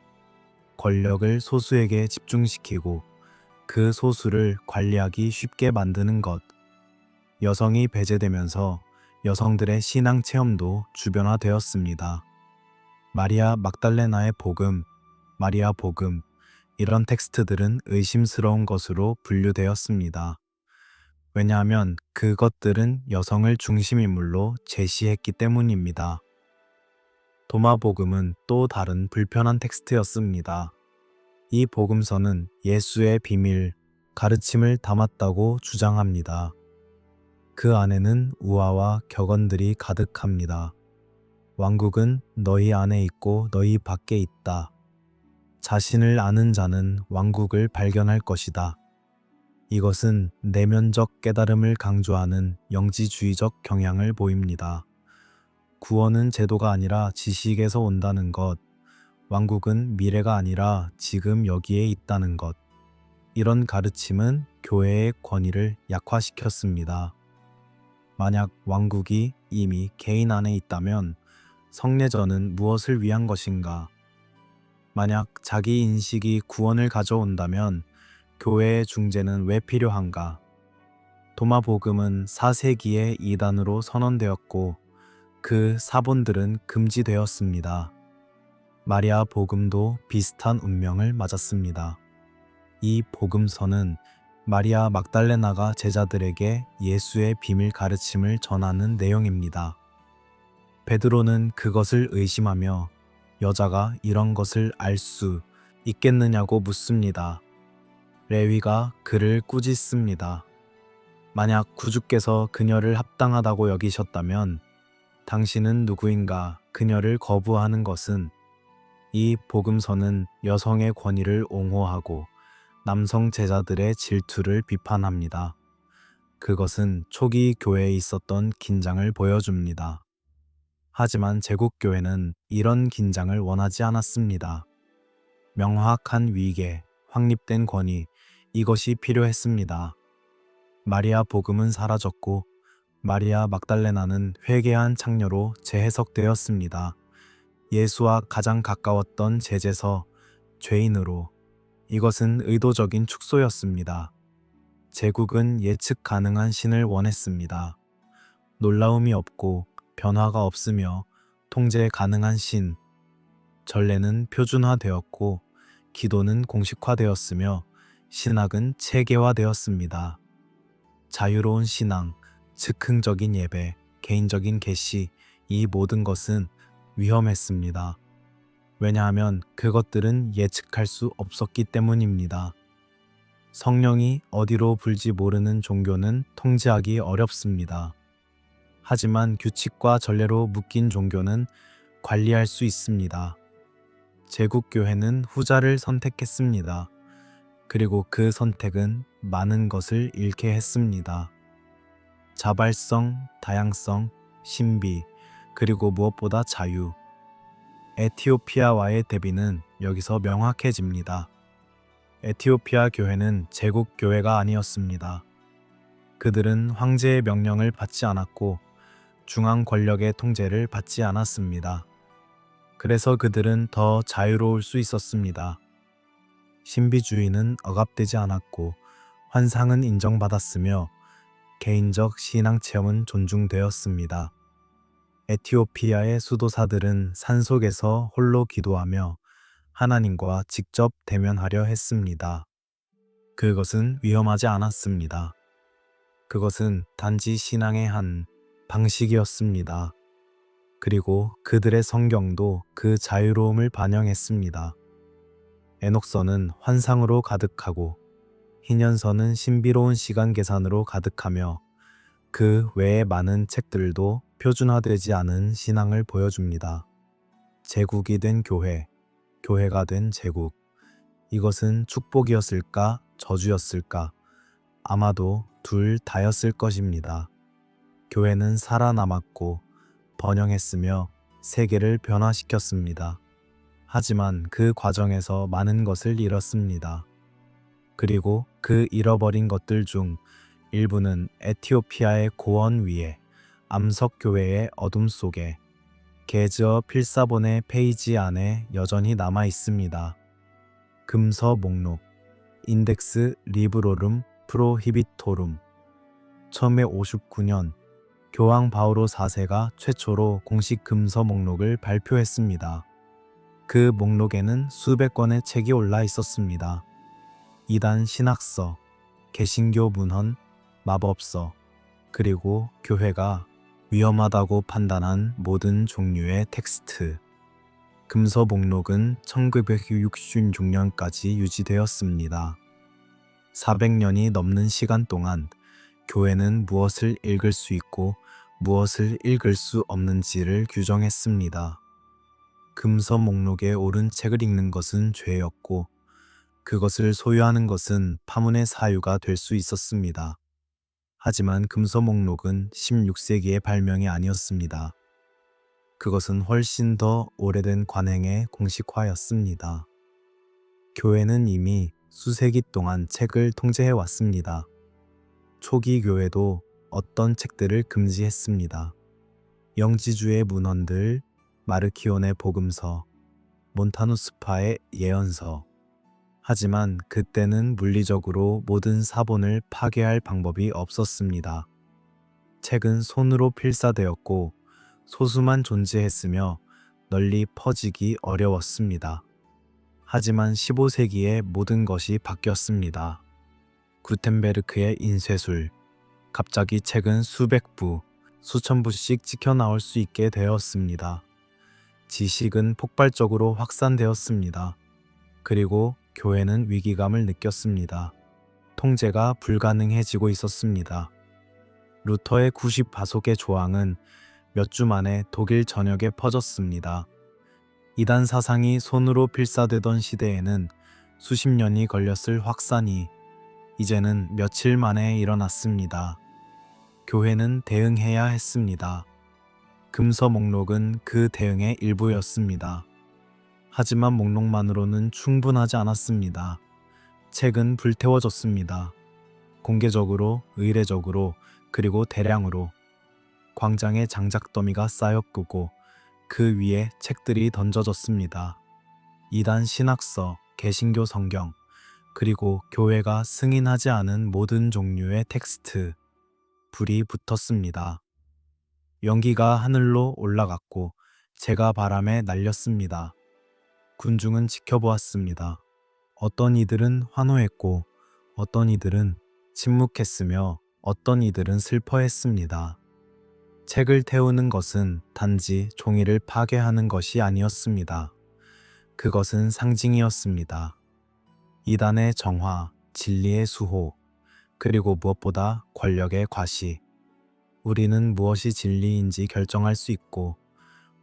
권력을 소수에게 집중시키고 그 소수를 관리하기 쉽게 만드는 것. 여성이 배제되면서 여성들의 신앙 체험도 주변화되었습니다. 마리아 막달레나의 복음, 마리아 복음, 이런 텍스트들은 의심스러운 것으로 분류되었습니다. 왜냐하면 그것들은 여성을 중심 인물로 제시했기 때문입니다. 도마복음은 또 다른 불편한 텍스트였습니다. 이 복음서는 예수의 비밀, 가르침을 담았다고 주장합니다. 그 안에는 우화와 격언들이 가득합니다. 왕국은 너희 안에 있고 너희 밖에 있다. 자신을 아는 자는 왕국을 발견할 것이다. 이것은 내면적 깨달음을 강조하는 영지주의적 경향을 보입니다. 구원은 제도가 아니라 지식에서 온다는 것, 왕국은 미래가 아니라 지금 여기에 있다는 것. 이런 가르침은 교회의 권위를 약화시켰습니다. 만약 왕국이 이미 개인 안에 있다면 성례전은 무엇을 위한 것인가? 만약 자기 인식이 구원을 가져온다면 교회의 중재는 왜 필요한가? 도마복음은 4세기에 이단으로 선언되었고 그 사본들은 금지되었습니다. 마리아 복음도 비슷한 운명을 맞았습니다. 이 복음서는 마리아 막달레나가 제자들에게 예수의 비밀 가르침을 전하는 내용입니다. 베드로는 그것을 의심하며 여자가 이런 것을 알 수 있겠느냐고 묻습니다. 레위가 그를 꾸짖습니다. 만약 구주께서 그녀를 합당하다고 여기셨다면 당신은 누구인가 그녀를 거부하는 것은. 이 복음서는 여성의 권위를 옹호하고 남성 제자들의 질투를 비판합니다. 그것은 초기 교회에 있었던 긴장을 보여줍니다. 하지만 제국교회는 이런 긴장을 원하지 않았습니다. 명확한 위계, 확립된 권위, 이것이 필요했습니다. 마리아 복음은 사라졌고 마리아 막달레나는 회개한 창녀로 재해석되었습니다. 예수와 가장 가까웠던 제재서, 죄인으로. 이것은 의도적인 축소였습니다. 제국은 예측 가능한 신을 원했습니다. 놀라움이 없고 변화가 없으며 통제 가능한 신. 전례는 표준화되었고 기도는 공식화되었으며 신학은 체계화되었습니다. 자유로운 신앙, 즉흥적인 예배, 개인적인 계시, 이 모든 것은 위험했습니다. 왜냐하면 그것들은 예측할 수 없었기 때문입니다. 성령이 어디로 불지 모르는 종교는 통제하기 어렵습니다. 하지만 규칙과 전례로 묶인 종교는 관리할 수 있습니다. 제국교회는 후자를 선택했습니다. 그리고 그 선택은 많은 것을 잃게 했습니다. 자발성, 다양성, 신비, 그리고 무엇보다 자유. 에티오피아와의 대비는 여기서 명확해집니다. 에티오피아 교회는 제국 교회가 아니었습니다. 그들은 황제의 명령을 받지 않았고 중앙 권력의 통제를 받지 않았습니다. 그래서 그들은 더 자유로울 수 있었습니다. 신비주의는 억압되지 않았고 환상은 인정받았으며 개인적 신앙 체험은 존중되었습니다. 에티오피아의 수도사들은 산속에서 홀로 기도하며 하나님과 직접 대면하려 했습니다. 그것은 위험하지 않았습니다. 그것은 단지 신앙의 한 방식이었습니다. 그리고 그들의 성경도 그 자유로움을 반영했습니다. 에녹서는 환상으로 가득하고 희년서는 신비로운 시간 계산으로 가득하며 그 외의 많은 책들도 표준화되지 않은 신앙을 보여줍니다. 제국이 된 교회, 교회가 된 제국. 이것은 축복이었을까, 저주였을까? 아마도 둘 다였을 것입니다. 교회는 살아남았고 번영했으며 세계를 변화시켰습니다. 하지만 그 과정에서 많은 것을 잃었습니다. 그리고 그 잃어버린 것들 중 일부는 에티오피아의 고원 위에, 암석교회의 어둠 속에, 게즈어 필사본의 페이지 안에 여전히 남아 있습니다. 금서 목록, 인덱스 리브로룸 프로히비토룸. 1559년 교황 바오로 4세가 최초로 공식 금서 목록을 발표했습니다. 그 목록에는 수백 권의 책이 올라 있었습니다. 이단 신학서, 개신교 문헌, 마법서, 그리고 교회가 위험하다고 판단한 모든 종류의 텍스트. 금서 목록은 1966년까지 유지되었습니다. 400년이 넘는 시간 동안 교회는 무엇을 읽을 수 있고 무엇을 읽을 수 없는지를 규정했습니다. 금서 목록에 오른 책을 읽는 것은 죄였고 그것을 소유하는 것은 파문의 사유가 될 수 있었습니다. 하지만 금서 목록은 16세기의 발명이 아니었습니다. 그것은 훨씬 더 오래된 관행의 공식화였습니다. 교회는 이미 수세기 동안 책을 통제해 왔습니다. 초기 교회도 어떤 책들을 금지했습니다. 영지주의 문헌들, 마르키온의 복음서, 몬타누스파의 예언서. 하지만 그때는 물리적으로 모든 사본을 파괴할 방법이 없었습니다. 책은 손으로 필사되었고 소수만 존재했으며 널리 퍼지기 어려웠습니다. 하지만 15세기에 모든 것이 바뀌었습니다. 구텐베르크의 인쇄술. 갑자기 책은 수백 부, 수천 부씩 찍혀 나올 수 있게 되었습니다. 지식은 폭발적으로 확산되었습니다. 그리고 교회는 위기감을 느꼈습니다. 통제가 불가능해지고 있었습니다. 루터의 90파속의 조항은 몇 주 만에 독일 전역에 퍼졌습니다. 이단 사상이 손으로 필사되던 시대에는 수십 년이 걸렸을 확산이 이제는 며칠 만에 일어났습니다. 교회는 대응해야 했습니다. 금서 목록은 그 대응의 일부였습니다. 하지만 목록만으로는 충분하지 않았습니다. 책은 불태워졌습니다. 공개적으로, 의례적으로, 그리고 대량으로. 광장에 장작 더미가 쌓였고 그 위에 책들이 던져졌습니다. 이단 신학서, 개신교 성경, 그리고 교회가 승인하지 않은 모든 종류의 텍스트. 불이 붙었습니다. 연기가 하늘로 올라갔고 재가 바람에 날렸습니다. 군중은 지켜보았습니다. 어떤 이들은 환호했고 어떤 이들은 침묵했으며 어떤 이들은 슬퍼했습니다. 책을 태우는 것은 단지 종이를 파괴하는 것이 아니었습니다. 그것은 상징이었습니다. 이단의 정화, 진리의 수호, 그리고 무엇보다 권력의 과시. 우리는 무엇이 진리인지 결정할 수 있고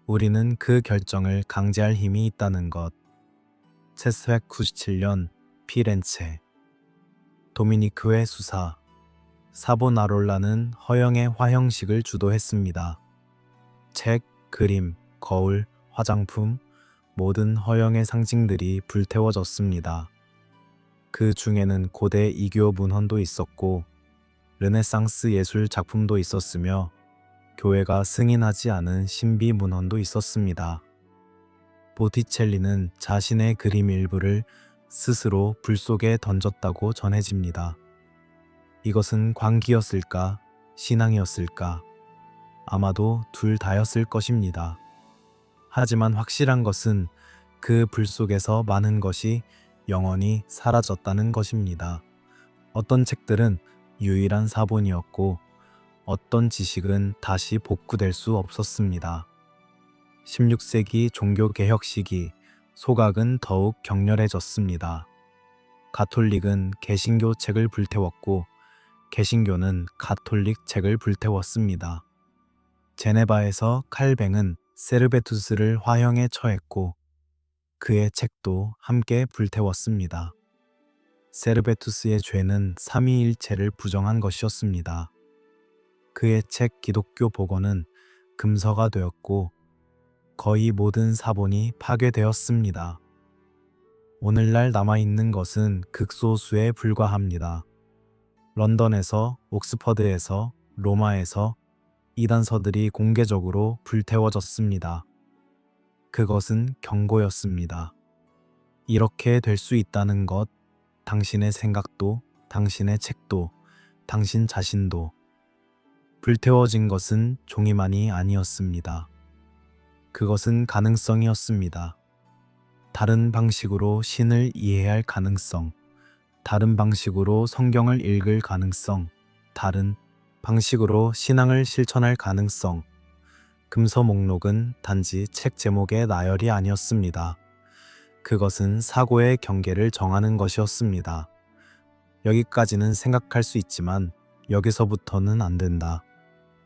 우리는 그 결정을 강제할 힘이 있다는 것. 797년 피렌체. 도미니크의 수사. 사보나롤라는 허영의 화형식을 주도했습니다. 책, 그림, 거울, 화장품, 모든 허영의 상징들이 불태워졌습니다. 그 중에는 고대 이교 문헌도 있었고 르네상스 예술 작품도 있었으며 교회가 승인하지 않은 신비 문헌도 있었습니다. 보티첼리는 자신의 그림 일부를 스스로 불 속에 던졌다고 전해집니다. 이것은 광기였을까? 신앙이었을까? 아마도 둘 다였을 것입니다. 하지만 확실한 것은 그 불 속에서 많은 것이 영원히 사라졌다는 것입니다. 어떤 책들은 유일한 사본이었고 어떤 지식은 다시 복구될 수 없었습니다. 16세기 종교개혁 시기 소각은 더욱 격렬해졌습니다. 가톨릭은 개신교 책을 불태웠고 개신교는 가톨릭 책을 불태웠습니다. 제네바에서 칼뱅은 세르베투스를 화형에 처했고 그의 책도 함께 불태웠습니다. 세르베투스의 죄는 삼위일체를 부정한 것이었습니다. 그의 책 기독교 복원은 금서가 되었고 거의 모든 사본이 파괴되었습니다. 오늘날 남아있는 것은 극소수에 불과합니다. 런던에서, 옥스퍼드에서, 로마에서 이단서들이 공개적으로 불태워졌습니다. 그것은 경고였습니다. 이렇게 될 수 있다는 것, 당신의 생각도, 당신의 책도, 당신 자신도. 불태워진 것은 종이만이 아니었습니다. 그것은 가능성이었습니다. 다른 방식으로 신을 이해할 가능성, 다른 방식으로 성경을 읽을 가능성, 다른 방식으로 신앙을 실천할 가능성. 금서 목록은 단지 책 제목의 나열이 아니었습니다. 그것은 사고의 경계를 정하는 것이었습니다. 여기까지는 생각할 수 있지만 여기서부터는 안 된다.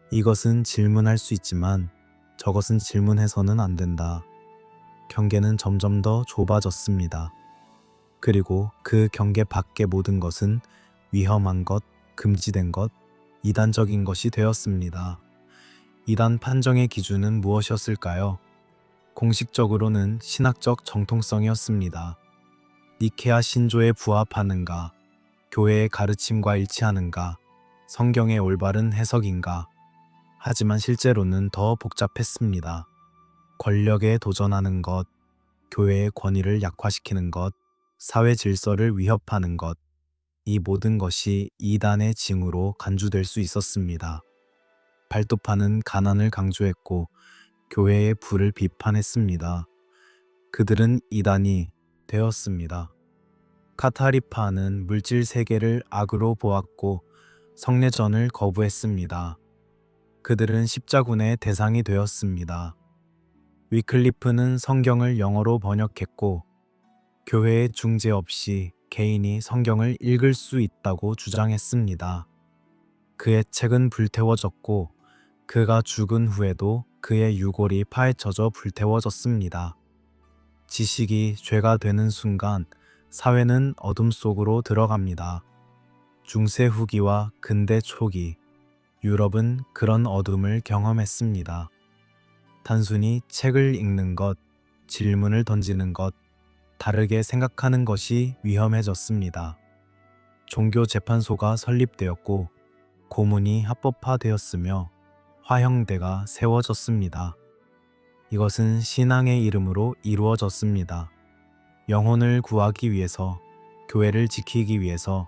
이것은 질문할 수 있지만 저것은 질문해서는 안 된다. 경계는 점점 더 좁아졌습니다. 그리고 그 경계 밖의 모든 것은 위험한 것, 금지된 것, 이단적인 것이 되었습니다. 이단 판정의 기준은 무엇이었을까요? 공식적으로는 신학적 정통성이었습니다. 니케아 신조에 부합하는가, 교회의 가르침과 일치하는가, 성경의 올바른 해석인가. 하지만 실제로는 더 복잡했습니다. 권력에 도전하는 것, 교회의 권위를 약화시키는 것, 사회 질서를 위협하는 것, 이 모든 것이 이단의 징후로 간주될 수 있었습니다. 발도파는 가난을 강조했고 교회의 부를 비판했습니다. 그들은 이단이 되었습니다. 카타리파는 물질 세계를 악으로 보았고 성례전을 거부했습니다. 그들은 십자군의 대상이 되었습니다. 위클리프는 성경을 영어로 번역했고 교회의 중재 없이 개인이 성경을 읽을 수 있다고 주장했습니다. 그의 책은 불태워졌고 그가 죽은 후에도 그의 유골이 파헤쳐져 불태워졌습니다. 지식이 죄가 되는 순간 사회는 어둠 속으로 들어갑니다. 중세 후기와 근대 초기, 유럽은 그런 어둠을 경험했습니다. 단순히 책을 읽는 것, 질문을 던지는 것, 다르게 생각하는 것이 위험해졌습니다. 종교 재판소가 설립되었고 고문이 합법화되었으며 화형대가 세워졌습니다. 이것은 신앙의 이름으로 이루어졌습니다. 영혼을 구하기 위해서, 교회를 지키기 위해서,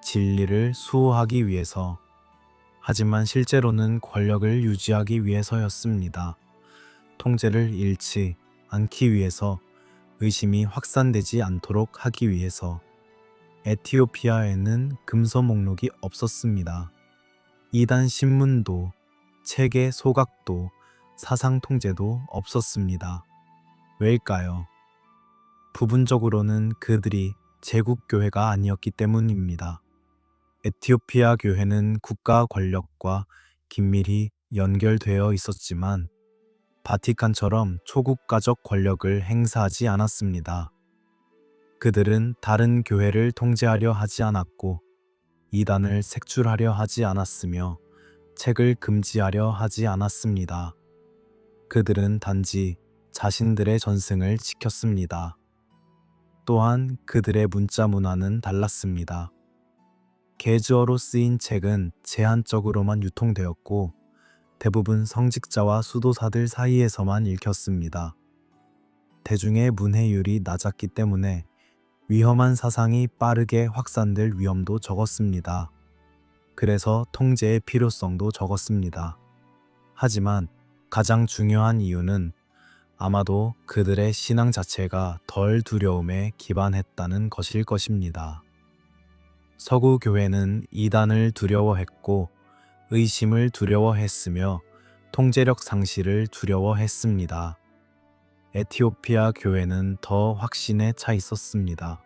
진리를 수호하기 위해서. 하지만 실제로는 권력을 유지하기 위해서였습니다. 통제를 잃지 않기 위해서, 의심이 확산되지 않도록 하기 위해서. 에티오피아에는 금서 목록이 없었습니다. 이단 신문도, 책의 소각도, 사상 통제도 없었습니다. 왜일까요? 부분적으로는 그들이 제국교회가 아니었기 때문입니다. 에티오피아 교회는 국가 권력과 긴밀히 연결되어 있었지만 바티칸처럼 초국가적 권력을 행사하지 않았습니다. 그들은 다른 교회를 통제하려 하지 않았고 이단을 색출하려 하지 않았으며 책을 금지하려 하지 않았습니다. 그들은 단지 자신들의 전승을 지켰습니다. 또한 그들의 문자 문화는 달랐습니다. 게즈어로 쓰인 책은 제한적으로만 유통되었고 대부분 성직자와 수도사들 사이에서만 읽혔습니다. 대중의 문해율이 낮았기 때문에 위험한 사상이 빠르게 확산될 위험도 적었습니다. 그래서 통제의 필요성도 적었습니다. 하지만 가장 중요한 이유는 아마도 그들의 신앙 자체가 덜 두려움에 기반했다는 것일 것입니다. 서구 교회는 이단을 두려워했고 의심을 두려워했으며 통제력 상실을 두려워했습니다. 에티오피아 교회는 더 확신에 차 있었습니다.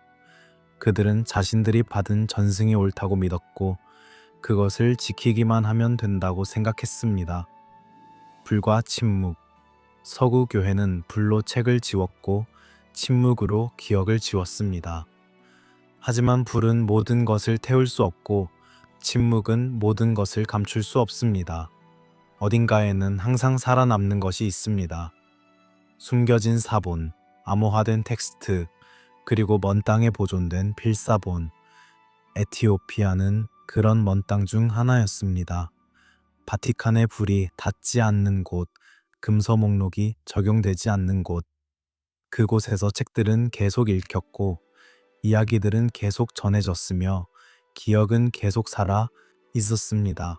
그들은 자신들이 받은 전승이 옳다고 믿었고 그것을 지키기만 하면 된다고 생각했습니다. 불과 침묵. 서구 교회는 불로 책을 지웠고 침묵으로 기억을 지웠습니다. 하지만 불은 모든 것을 태울 수 없고 침묵은 모든 것을 감출 수 없습니다. 어딘가에는 항상 살아남는 것이 있습니다. 숨겨진 사본, 암호화된 텍스트, 그리고 먼 땅에 보존된 필사본. 에티오피아는 그런 먼 땅 중 하나였습니다. 바티칸의 불이 닿지 않는 곳, 금서 목록이 적용되지 않는 곳. 그곳에서 책들은 계속 읽혔고 이야기들은 계속 전해졌으며 기억은 계속 살아 있었습니다.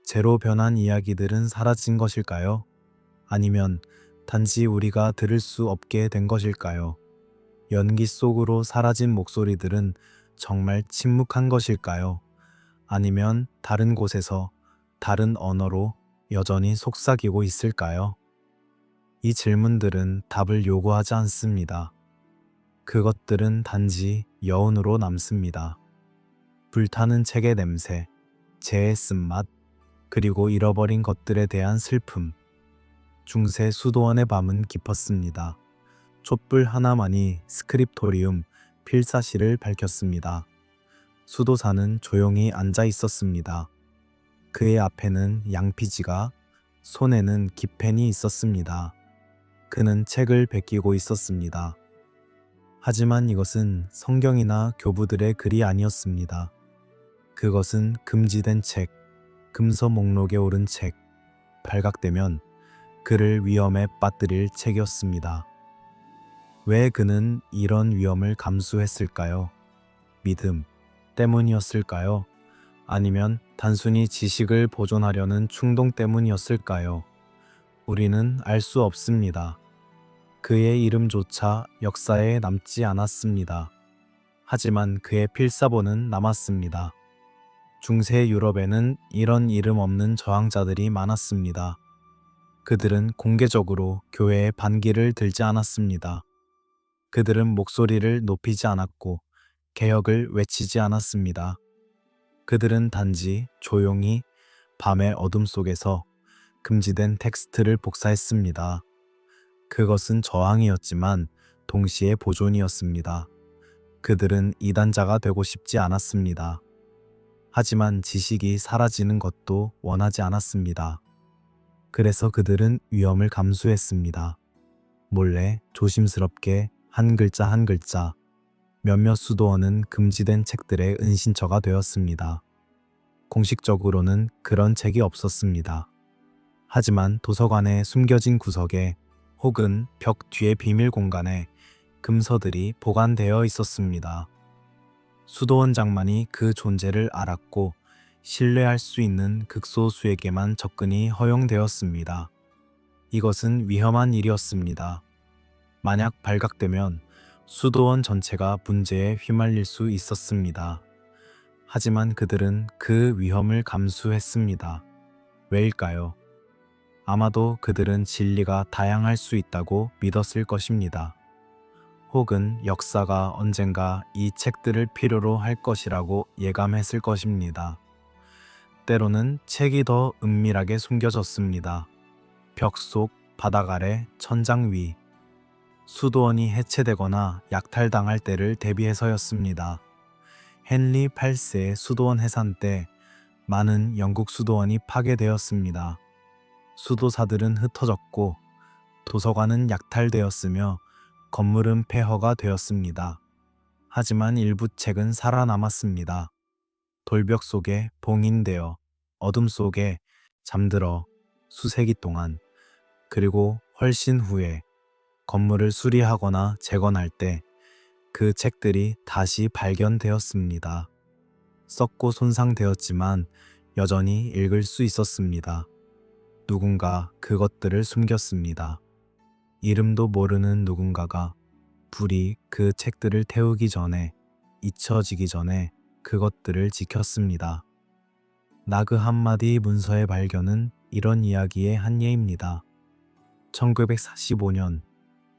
제로 변한 이야기들은 사라진 것일까요? 아니면 단지 우리가 들을 수 없게 된 것일까요? 연기 속으로 사라진 목소리들은 정말 침묵한 것일까요? 아니면 다른 곳에서 다른 언어로 여전히 속삭이고 있을까요? 이 질문들은 답을 요구하지 않습니다. 그것들은 단지 여운으로 남습니다. 불타는 책의 냄새, 재의 쓴맛, 그리고 잃어버린 것들에 대한 슬픔. 중세 수도원의 밤은 깊었습니다. 촛불 하나만이 스크립토리움 필사실을 밝혔습니다. 수도사는 조용히 앉아 있었습니다. 그의 앞에는 양피지가, 손에는 기펜이 있었습니다. 그는 책을 베끼고 있었습니다. 하지만 이것은 성경이나 교부들의 글이 아니었습니다. 그것은 금지된 책, 금서 목록에 오른 책, 발각되면 그를 위험에 빠뜨릴 책이었습니다. 왜 그는 이런 위험을 감수했을까요? 믿음 때문이었을까요? 아니면 단순히 지식을 보존하려는 충동 때문이었을까요? 우리는 알 수 없습니다. 그의 이름조차 역사에 남지 않았습니다. 하지만 그의 필사본은 남았습니다. 중세 유럽에는 이런 이름 없는 저항자들이 많았습니다. 그들은 공개적으로 교회의 반기를 들지 않았습니다. 그들은 목소리를 높이지 않았고 개혁을 외치지 않았습니다. 그들은 단지 조용히 밤의 어둠 속에서 금지된 텍스트를 복사했습니다. 그것은 저항이었지만 동시에 보존이었습니다. 그들은 이단자가 되고 싶지 않았습니다. 하지만 지식이 사라지는 것도 원하지 않았습니다. 그래서 그들은 위험을 감수했습니다. 몰래 조심스럽게 한 글자 한 글자 몇몇 수도원은 금지된 책들의 은신처가 되었습니다. 공식적으로는 그런 책이 없었습니다. 하지만 도서관의 숨겨진 구석에 혹은 벽 뒤의 비밀 공간에 금서들이 보관되어 있었습니다. 수도원장만이 그 존재를 알았고 신뢰할 수 있는 극소수에게만 접근이 허용되었습니다. 이것은 위험한 일이었습니다. 만약 발각되면 수도원 전체가 문제에 휘말릴 수 있었습니다. 하지만 그들은 그 위험을 감수했습니다. 왜일까요? 아마도 그들은 진리가 다양할 수 있다고 믿었을 것입니다. 혹은 역사가 언젠가 이 책들을 필요로 할 것이라고 예감했을 것입니다. 때로는 책이 더 은밀하게 숨겨졌습니다. 벽 속, 바닥 아래, 천장 위. 수도원이 해체되거나 약탈당할 때를 대비해서였습니다. 헨리 8세의 수도원 해산 때 많은 영국 수도원이 파괴되었습니다. 수도사들은 흩어졌고 도서관은 약탈되었으며 건물은 폐허가 되었습니다. 하지만 일부 책은 살아남았습니다. 돌벽 속에 봉인되어 어둠 속에 잠들어 수세기 동안, 그리고 훨씬 후에 건물을 수리하거나 재건할 때 그 책들이 다시 발견되었습니다. 썩고 손상되었지만 여전히 읽을 수 있었습니다. 누군가 그것들을 숨겼습니다. 이름도 모르는 누군가가 불이 그 책들을 태우기 전에, 잊혀지기 전에 그것들을 지켰습니다. 나그 한마디 문서의 발견은 이런 이야기의 한 예입니다. 1945년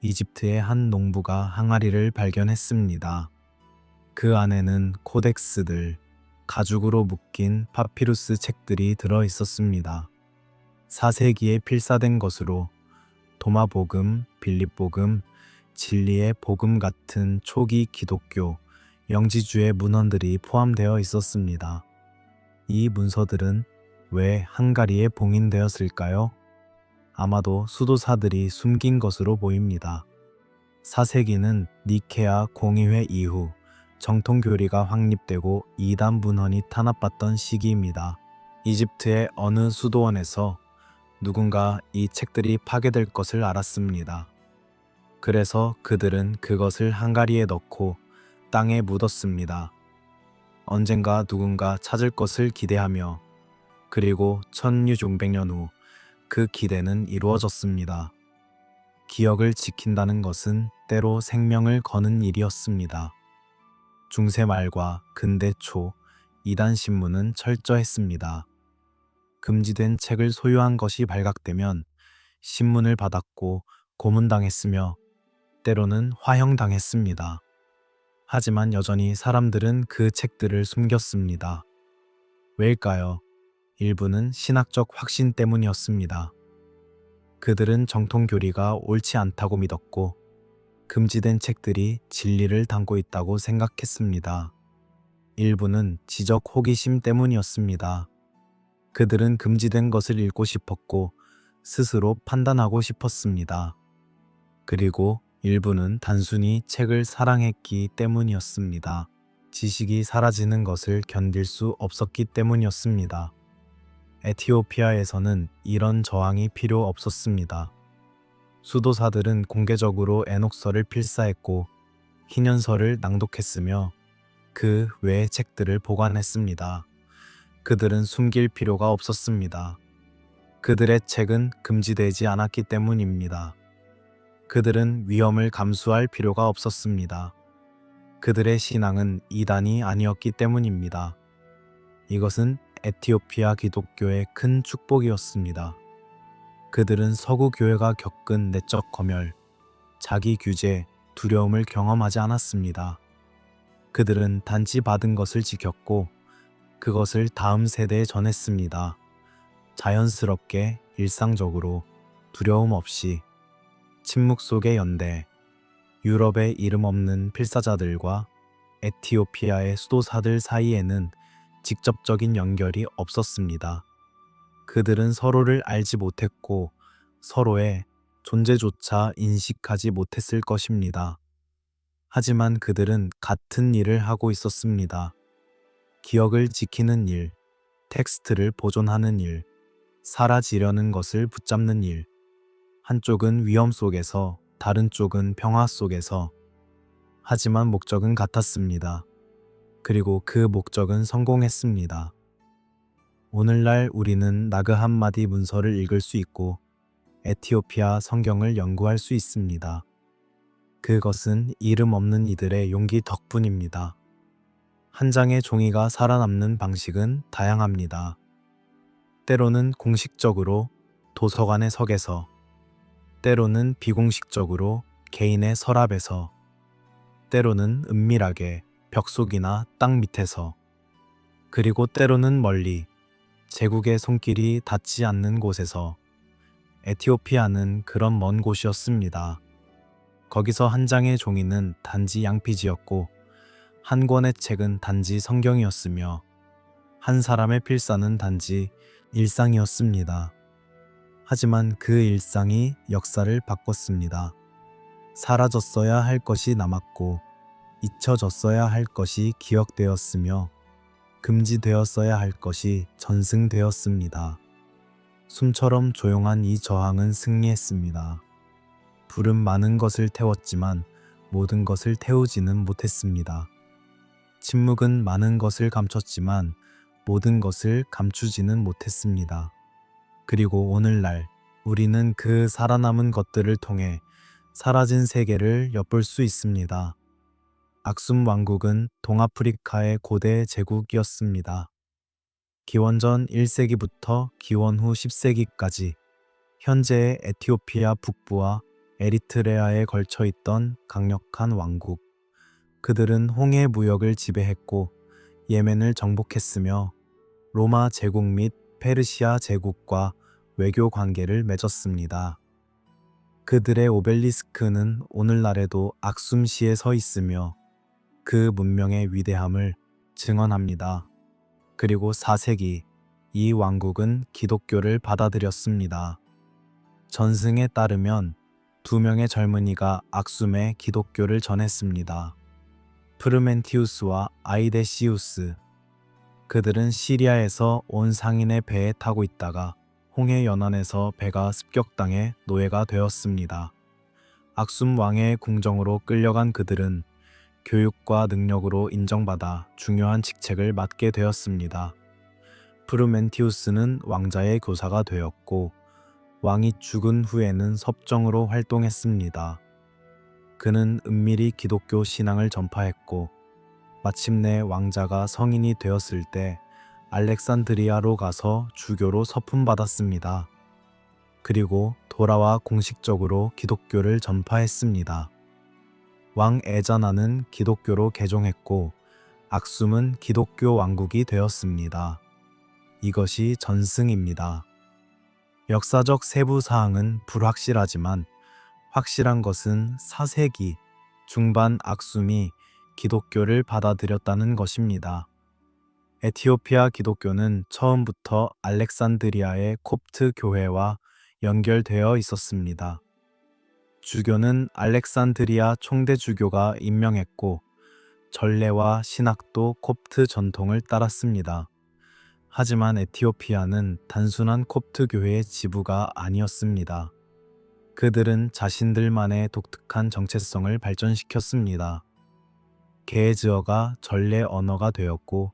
이집트의 한 농부가 항아리를 발견했습니다. 그 안에는 코덱스들, 가죽으로 묶인 파피루스 책들이 들어 있었습니다. 4세기에 필사된 것으로 도마복음, 빌립복음, 진리의 복음 같은 초기 기독교, 영지주의 문헌들이 포함되어 있었습니다. 이 문서들은 왜 헝가리에 봉인되었을까요? 아마도 수도사들이 숨긴 것으로 보입니다. 4세기는 니케아 공의회 이후 정통교리가 확립되고 이단 문헌이 탄압받던 시기입니다. 이집트의 어느 수도원에서 누군가 이 책들이 파괴될 것을 알았습니다. 그래서 그들은 그것을 항아리에 넣고 땅에 묻었습니다. 언젠가 누군가 찾을 것을 기대하며, 그리고 1600년 후 그 기대는 이루어졌습니다. 기억을 지킨다는 것은 때로 생명을 거는 일이었습니다. 중세 말과 근대 초 이단 신문은 철저했습니다. 금지된 책을 소유한 것이 발각되면 신문을 받았고 고문당했으며 때로는 화형당했습니다. 하지만 여전히 사람들은 그 책들을 숨겼습니다. 왜일까요? 일부는 신학적 확신 때문이었습니다. 그들은 정통교리가 옳지 않다고 믿었고 금지된 책들이 진리를 담고 있다고 생각했습니다. 일부는 지적 호기심 때문이었습니다. 그들은 금지된 것을 읽고 싶었고 스스로 판단하고 싶었습니다. 그리고 일부는 단순히 책을 사랑했기 때문이었습니다. 지식이 사라지는 것을 견딜 수 없었기 때문이었습니다. 에티오피아에서는 이런 저항이 필요 없었습니다. 수도사들은 공개적으로 에녹서를 필사했고 희년서를 낭독했으며 그 외의 책들을 보관했습니다. 그들은 숨길 필요가 없었습니다. 그들의 책은 금지되지 않았기 때문입니다. 그들은 위험을 감수할 필요가 없었습니다. 그들의 신앙은 이단이 아니었기 때문입니다. 이것은 에티오피아 기독교의 큰 축복이었습니다. 그들은 서구 교회가 겪은 내적 검열, 자기 규제, 두려움을 경험하지 않았습니다. 그들은 단지 받은 것을 지켰고 그것을 다음 세대에 전했습니다. 자연스럽게, 일상적으로, 두려움 없이. 침묵 속의 연대, 유럽의 이름 없는 필사자들과 에티오피아의 수도사들 사이에는 직접적인 연결이 없었습니다. 그들은 서로를 알지 못했고 서로의 존재조차 인식하지 못했을 것입니다. 하지만 그들은 같은 일을 하고 있었습니다. 기억을 지키는 일, 텍스트를 보존하는 일, 사라지려는 것을 붙잡는 일. 한쪽은 위험 속에서, 다른 쪽은 평화 속에서. 하지만 목적은 같았습니다. 그리고 그 목적은 성공했습니다. 오늘날 우리는 나그 한마디 문서를 읽을 수 있고 에티오피아 성경을 연구할 수 있습니다. 그것은 이름 없는 이들의 용기 덕분입니다. 한 장의 종이가 살아남는 방식은 다양합니다. 때로는 공식적으로 도서관의 석에서, 때로는 비공식적으로 개인의 서랍에서, 때로는 은밀하게 벽속이나 땅 밑에서, 그리고 때로는 멀리 제국의 손길이 닿지 않는 곳에서. 에티오피아는 그런 먼 곳이었습니다. 거기서 한 장의 종이는 단지 양피지였고 한 권의 책은 단지 성경이었으며 한 사람의 필사는 단지 일상이었습니다. 하지만 그 일상이 역사를 바꿨습니다. 사라졌어야 할 것이 남았고 잊혀졌어야 할 것이 기억되었으며 금지되었어야 할 것이 전승되었습니다. 숨처럼 조용한 이 저항은 승리했습니다. 불은 많은 것을 태웠지만 모든 것을 태우지는 못했습니다. 침묵은 많은 것을 감췄지만 모든 것을 감추지는 못했습니다. 그리고 오늘날 우리는 그 살아남은 것들을 통해 사라진 세계를 엿볼 수 있습니다. 악숨 왕국은 동아프리카의 고대 제국이었습니다. 기원전 1세기부터 기원 후 10세기까지 현재의 에티오피아 북부와 에리트레아에 걸쳐 있던 강력한 왕국. 그들은 홍해 무역을 지배했고 예멘을 정복했으며 로마 제국 및 페르시아 제국과 외교 관계를 맺었습니다. 그들의 오벨리스크는 오늘날에도 악숨시에 서 있으며 그 문명의 위대함을 증언합니다. 그리고 4세기 이 왕국은 기독교를 받아들였습니다. 전승에 따르면 2명의 젊은이가 악숨에 기독교를 전했습니다. 프르멘티우스와 아이데시우스. 그들은 시리아에서 온 상인의 배에 타고 있다가 홍해 연안에서 배가 습격당해 노예가 되었습니다. 악숨 왕의 궁정으로 끌려간 그들은 교육과 능력으로 인정받아 중요한 직책을 맡게 되었습니다. 프루멘티우스는 왕자의 교사가 되었고 왕이 죽은 후에는 섭정으로 활동했습니다. 그는 은밀히 기독교 신앙을 전파했고 마침내 왕자가 성인이 되었을 때 알렉산드리아로 가서 주교로 서품받았습니다. 그리고 돌아와 공식적으로 기독교를 전파했습니다. 왕 에자나는 기독교로 개종했고 악숨은 기독교 왕국이 되었습니다. 이것이 전승입니다. 역사적 세부 사항은 불확실하지만 확실한 것은 4세기 중반 악숨이 기독교를 받아들였다는 것입니다. 에티오피아 기독교는 처음부터 알렉산드리아의 콥트 교회와 연결되어 있었습니다. 주교는 알렉산드리아 총대주교가 임명했고 전례와 신학도 콥트 전통을 따랐습니다. 하지만 에티오피아는 단순한 콥트 교회의 지부가 아니었습니다. 그들은 자신들만의 독특한 정체성을 발전시켰습니다. 게에즈어가 전례 언어가 되었고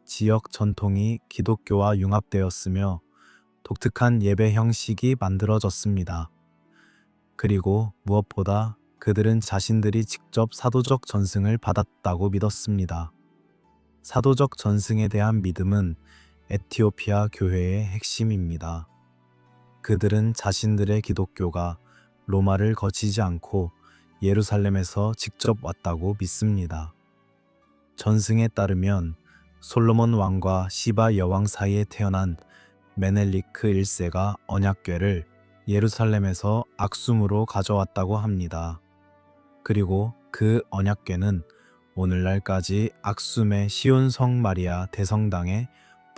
지역 전통이 기독교와 융합되었으며 독특한 예배 형식이 만들어졌습니다. 그리고 무엇보다 그들은 자신들이 직접 사도적 전승을 받았다고 믿었습니다. 사도적 전승에 대한 믿음은 에티오피아 교회의 핵심입니다. 그들은 자신들의 기독교가 로마를 거치지 않고 예루살렘에서 직접 왔다고 믿습니다. 전승에 따르면 솔로몬 왕과 시바 여왕 사이에 태어난 메넬리크 1세가 언약궤를 예루살렘에서 악숨으로 가져왔다고 합니다. 그리고 그 언약궤는 오늘날까지 악숨의 시온 성 마리아 대성당에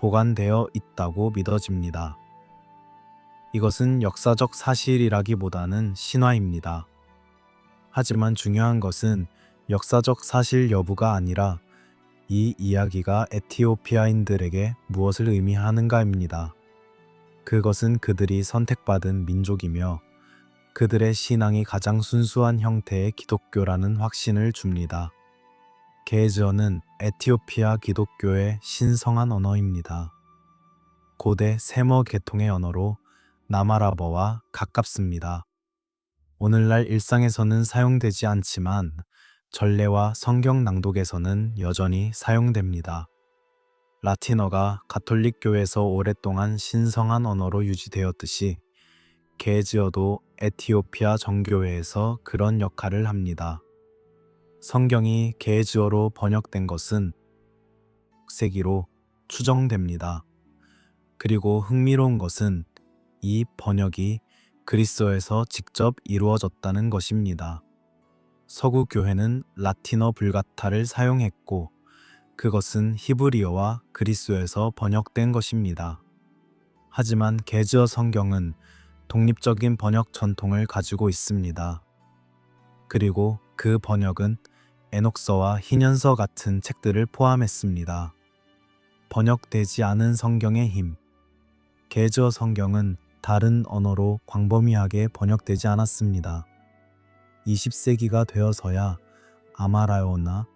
보관되어 있다고 믿어집니다. 이것은 역사적 사실이라기보다는 신화입니다. 하지만 중요한 것은 역사적 사실 여부가 아니라 이 이야기가 에티오피아인들에게 무엇을 의미하는가입니다. 그것은 그들이 선택받은 민족이며 그들의 신앙이 가장 순수한 형태의 기독교라는 확신을 줍니다. 게에즈어는 에티오피아 기독교의 신성한 언어입니다. 고대 세머 계통의 언어로 나마라버와 가깝습니다. 오늘날 일상에서는 사용되지 않지만 전례와 성경 낭독에서는 여전히 사용됩니다. 라틴어가 가톨릭 교회에서 오랫동안 신성한 언어로 유지되었듯이 게에즈어도 에티오피아 정교회에서 그런 역할을 합니다. 성경이 게에즈어로 번역된 것은 6세기로 추정됩니다. 그리고 흥미로운 것은 이 번역이 그리스어에서 직접 이루어졌다는 것입니다. 서구 교회는 라틴어 불가타를 사용했고 그것은 히브리어와 그리스어에서 번역된 것입니다. 하지만 게즈어 성경은 독립적인 번역 전통을 가지고 있습니다. 그리고 그 번역은 에녹서와 희년서 같은 책들을 포함했습니다. 번역되지 않은 성경의 힘. 게즈어 성경은 다른 언어로 광범위하게 번역되지 않았습니다. 20세기가 되어서야 아마라어나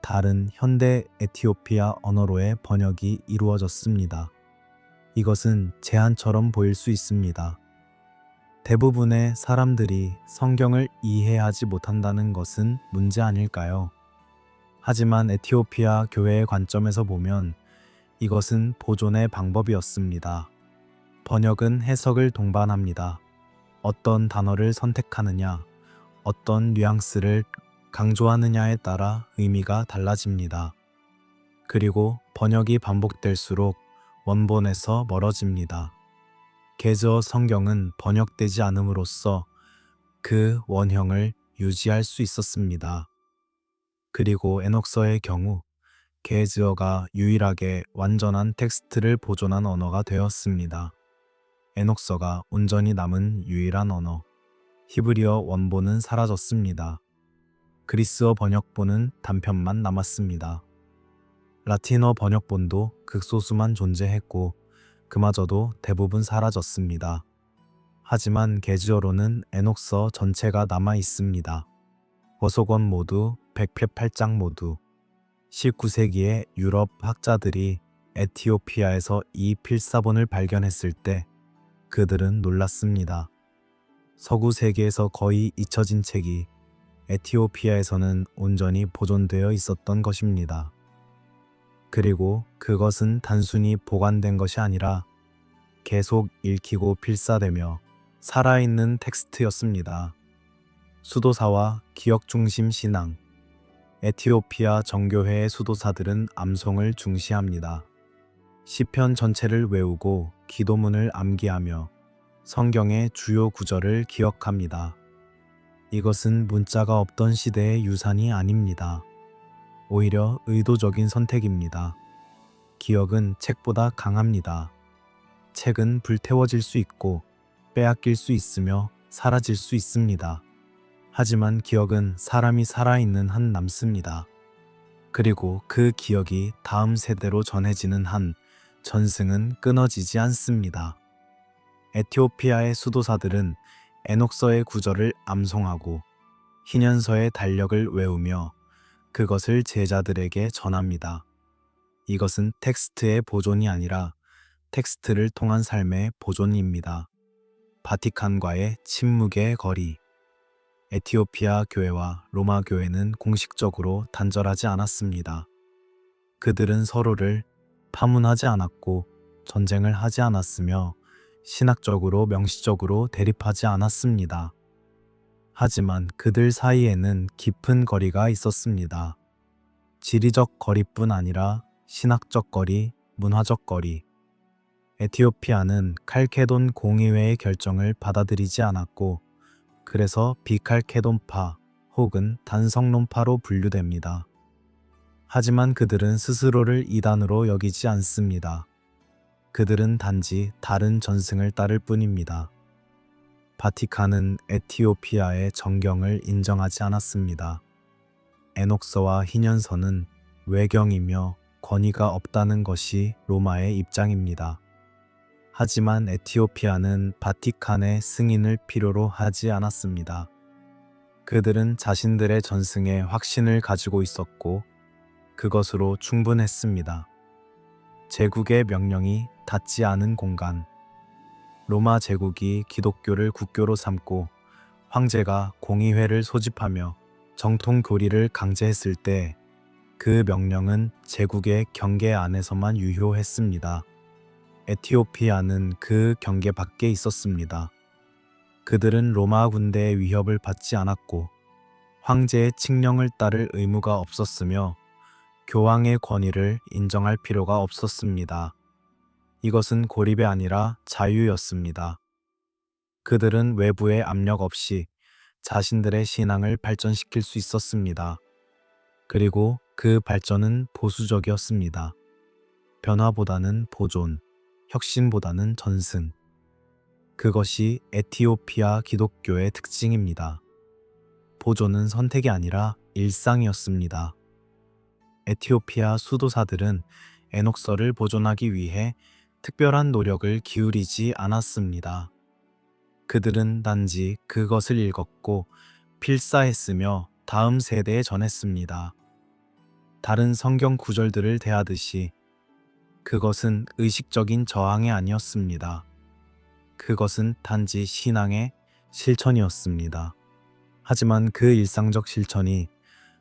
다른 현대 에티오피아 언어로의 번역이 이루어졌습니다. 이것은 제한처럼 보일 수 있습니다. 대부분의 사람들이 성경을 이해하지 못한다는 것은 문제 아닐까요? 하지만 에티오피아 교회의 관점에서 보면 이것은 보존의 방법이었습니다. 번역은 해석을 동반합니다. 어떤 단어를 선택하느냐, 어떤 뉘앙스를 강조하느냐에 따라 의미가 달라집니다. 그리고 번역이 반복될수록 원본에서 멀어집니다. 개저 성경은 번역되지 않음으로써 그 원형을 유지할 수 있었습니다. 그리고 에녹서의 경우 게즈어가 유일하게 완전한 텍스트를 보존한 언어가 되었습니다. 에녹서가 온전히 남은 유일한 언어. 히브리어 원본은 사라졌습니다. 그리스어 번역본은 단편만 남았습니다. 라틴어 번역본도 극소수만 존재했고 그마저도 대부분 사라졌습니다. 하지만 게즈어로는 에녹서 전체가 남아 있습니다. 버소권 모두 108장 모두 19세기에 유럽 학자들이 에티오피아에서 이 필사본을 발견했을 때 그들은 놀랐습니다. 서구 세계에서 거의 잊혀진 책이 에티오피아에서는 온전히 보존되어 있었던 것입니다. 그리고 그것은 단순히 보관된 것이 아니라 계속 읽히고 필사되며 살아있는 텍스트였습니다. 수도사와 기억중심 신앙. 에티오피아 정교회의 수도사들은 암송을 중시합니다. 시편 전체를 외우고 기도문을 암기하며 성경의 주요 구절을 기억합니다. 이것은 문자가 없던 시대의 유산이 아닙니다. 오히려 의도적인 선택입니다. 기억은 책보다 강합니다. 책은 불태워질 수 있고 빼앗길 수 있으며 사라질 수 있습니다. 하지만 기억은 사람이 살아있는 한 남습니다. 그리고 그 기억이 다음 세대로 전해지는 한 전승은 끊어지지 않습니다. 에티오피아의 수도사들은 에녹서의 구절을 암송하고 희년서의 달력을 외우며 그것을 제자들에게 전합니다. 이것은 텍스트의 보존이 아니라 텍스트를 통한 삶의 보존입니다. 바티칸과의 침묵의 거리. 에티오피아 교회와 로마 교회는 공식적으로 단절하지 않았습니다. 그들은 서로를 파문하지 않았고 전쟁을 하지 않았으며 신학적으로 명시적으로 대립하지 않았습니다. 하지만 그들 사이에는 깊은 거리가 있었습니다. 지리적 거리뿐 아니라 신학적 거리, 문화적 거리. 에티오피아는 칼케돈 공의회의 결정을 받아들이지 않았고 그래서 비칼케돈파 혹은 단성론파로 분류됩니다. 하지만 그들은 스스로를 이단으로 여기지 않습니다. 그들은 단지 다른 전승을 따를 뿐입니다. 바티칸은 에티오피아의 정경을 인정하지 않았습니다. 에녹서와 희년서는 외경이며 권위가 없다는 것이 로마의 입장입니다. 하지만 에티오피아는 바티칸의 승인을 필요로 하지 않았습니다. 그들은 자신들의 전승에 확신을 가지고 있었고 그것으로 충분했습니다. 제국의 명령이 닿지 않은 공간. 로마 제국이 기독교를 국교로 삼고 황제가 공의회를 소집하며 정통 교리를 강제했을 때 그 명령은 제국의 경계 안에서만 유효했습니다. 에티오피아는 그 경계 밖에 있었습니다. 그들은 로마 군대의 위협을 받지 않았고 황제의 칙령을 따를 의무가 없었으며 교황의 권위를 인정할 필요가 없었습니다. 이것은 고립이 아니라 자유였습니다. 그들은 외부의 압력 없이 자신들의 신앙을 발전시킬 수 있었습니다. 그리고 그 발전은 보수적이었습니다. 변화보다는 보존, 혁신보다는 전승. 그것이 에티오피아 기독교의 특징입니다. 보존은 선택이 아니라 일상이었습니다. 에티오피아 수도사들은 에녹서를 보존하기 위해 특별한 노력을 기울이지 않았습니다. 그들은 단지 그것을 읽었고 필사했으며 다음 세대에 전했습니다. 다른 성경 구절들을 대하듯이 그것은 의식적인 저항이 아니었습니다. 그것은 단지 신앙의 실천이었습니다. 하지만 그 일상적 실천이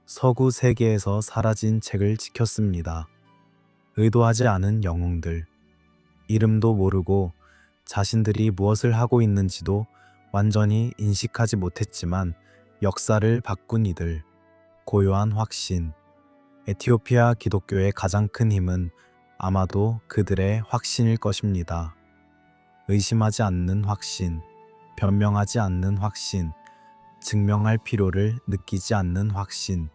서구 세계에서 사라진 책을 지켰습니다. 의도하지 않은 영웅들. 이름도 모르고 자신들이 무엇을 하고 있는지도 완전히 인식하지 못했지만 역사를 바꾼 이들, 고요한 확신. 에티오피아 기독교의 가장 큰 힘은 아마도 그들의 확신일 것입니다. 의심하지 않는 확신, 변명하지 않는 확신, 증명할 필요를 느끼지 않는 확신.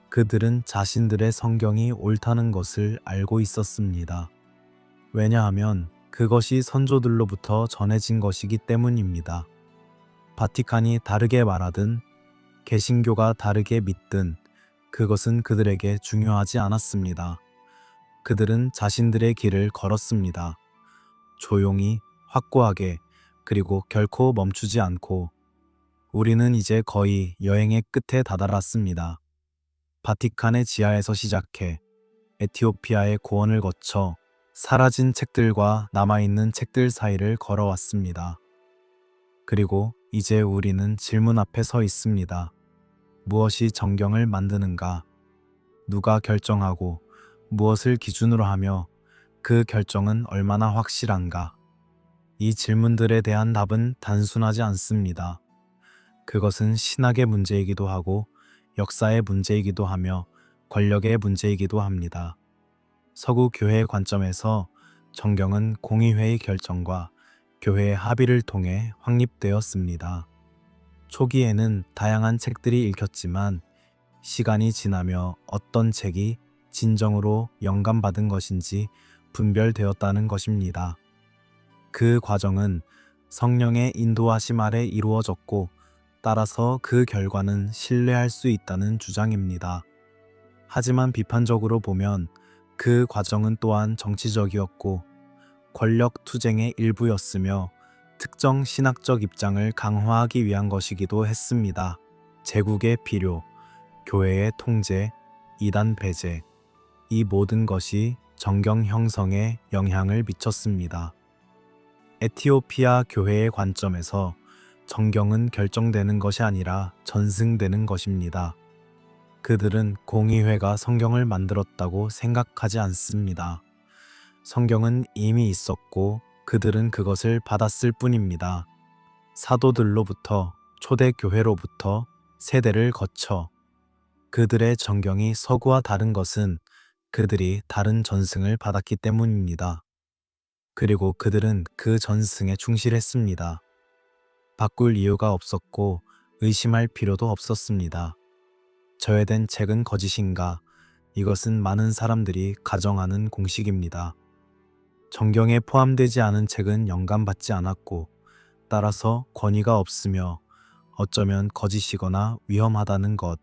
그들은 자신들의 성경이 옳다는 것을 알고 있었습니다. 왜냐하면 그것이 선조들로부터 전해진 것이기 때문입니다. 바티칸이 다르게 말하든 개신교가 다르게 믿든 그것은 그들에게 중요하지 않았습니다. 그들은 자신들의 길을 걸었습니다. 조용히, 확고하게, 그리고 결코 멈추지 않고. 우리는 이제 거의 여행의 끝에 다다랐습니다. 바티칸의 지하에서 시작해 에티오피아의 고원을 거쳐 사라진 책들과 남아있는 책들 사이를 걸어왔습니다. 그리고 이제 우리는 질문 앞에 서 있습니다. 무엇이 정경을 만드는가? 누가 결정하고 무엇을 기준으로 하며 그 결정은 얼마나 확실한가? 이 질문들에 대한 답은 단순하지 않습니다. 그것은 신학의 문제이기도 하고 역사의 문제이기도 하며 권력의 문제이기도 합니다. 서구 교회의 관점에서 정경은 공의회의 결정과 교회의 합의를 통해 확립되었습니다. 초기에는 다양한 책들이 읽혔지만 시간이 지나며 어떤 책이 진정으로 영감받은 것인지 분별되었다는 것입니다. 그 과정은 성령의 인도하심 아래 이루어졌고 따라서 그 결과는 신뢰할 수 있다는 주장입니다. 하지만 비판적으로 보면 그 과정은 또한 정치적이었고 권력 투쟁의 일부였으며 특정 신학적 입장을 강화하기 위한 것이기도 했습니다. 제국의 필요, 교회의 통제, 이단 배제, 이 모든 것이 정경 형성에 영향을 미쳤습니다. 에티오피아 교회의 관점에서 정경은 결정되는 것이 아니라 전승되는 것입니다. 그들은 공의회가 성경을 만들었다고 생각하지 않습니다. 성경은 이미 있었고 그들은 그것을 받았을 뿐입니다. 사도들로부터 초대교회로부터 세대를 거쳐 그들의 정경이 서구와 다른 것은 그들이 다른 전승을 받았기 때문입니다. 그리고 그들은 그 전승에 충실했습니다. 바꿀 이유가 없었고 의심할 필요도 없었습니다. 저해된 책은 거짓인가? 이것은 많은 사람들이 가정하는 공식입니다. 정경에 포함되지 않은 책은 영감받지 않았고 따라서 권위가 없으며 어쩌면 거짓이거나 위험하다는 것.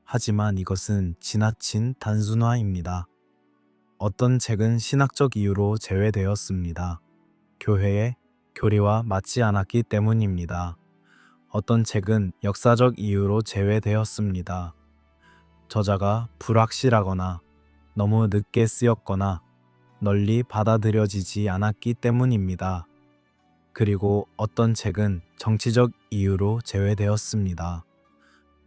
하지만 이것은 지나친 단순화입니다. 어떤 책은 신학적 이유로 제외되었습니다. 교회의 교리와 맞지 않았기 때문입니다. 어떤 책은 역사적 이유로 제외되었습니다. 저자가 불확실하거나 너무 늦게 쓰였거나 널리 받아들여지지 않았기 때문입니다. 그리고 어떤 책은 정치적 이유로 제외되었습니다.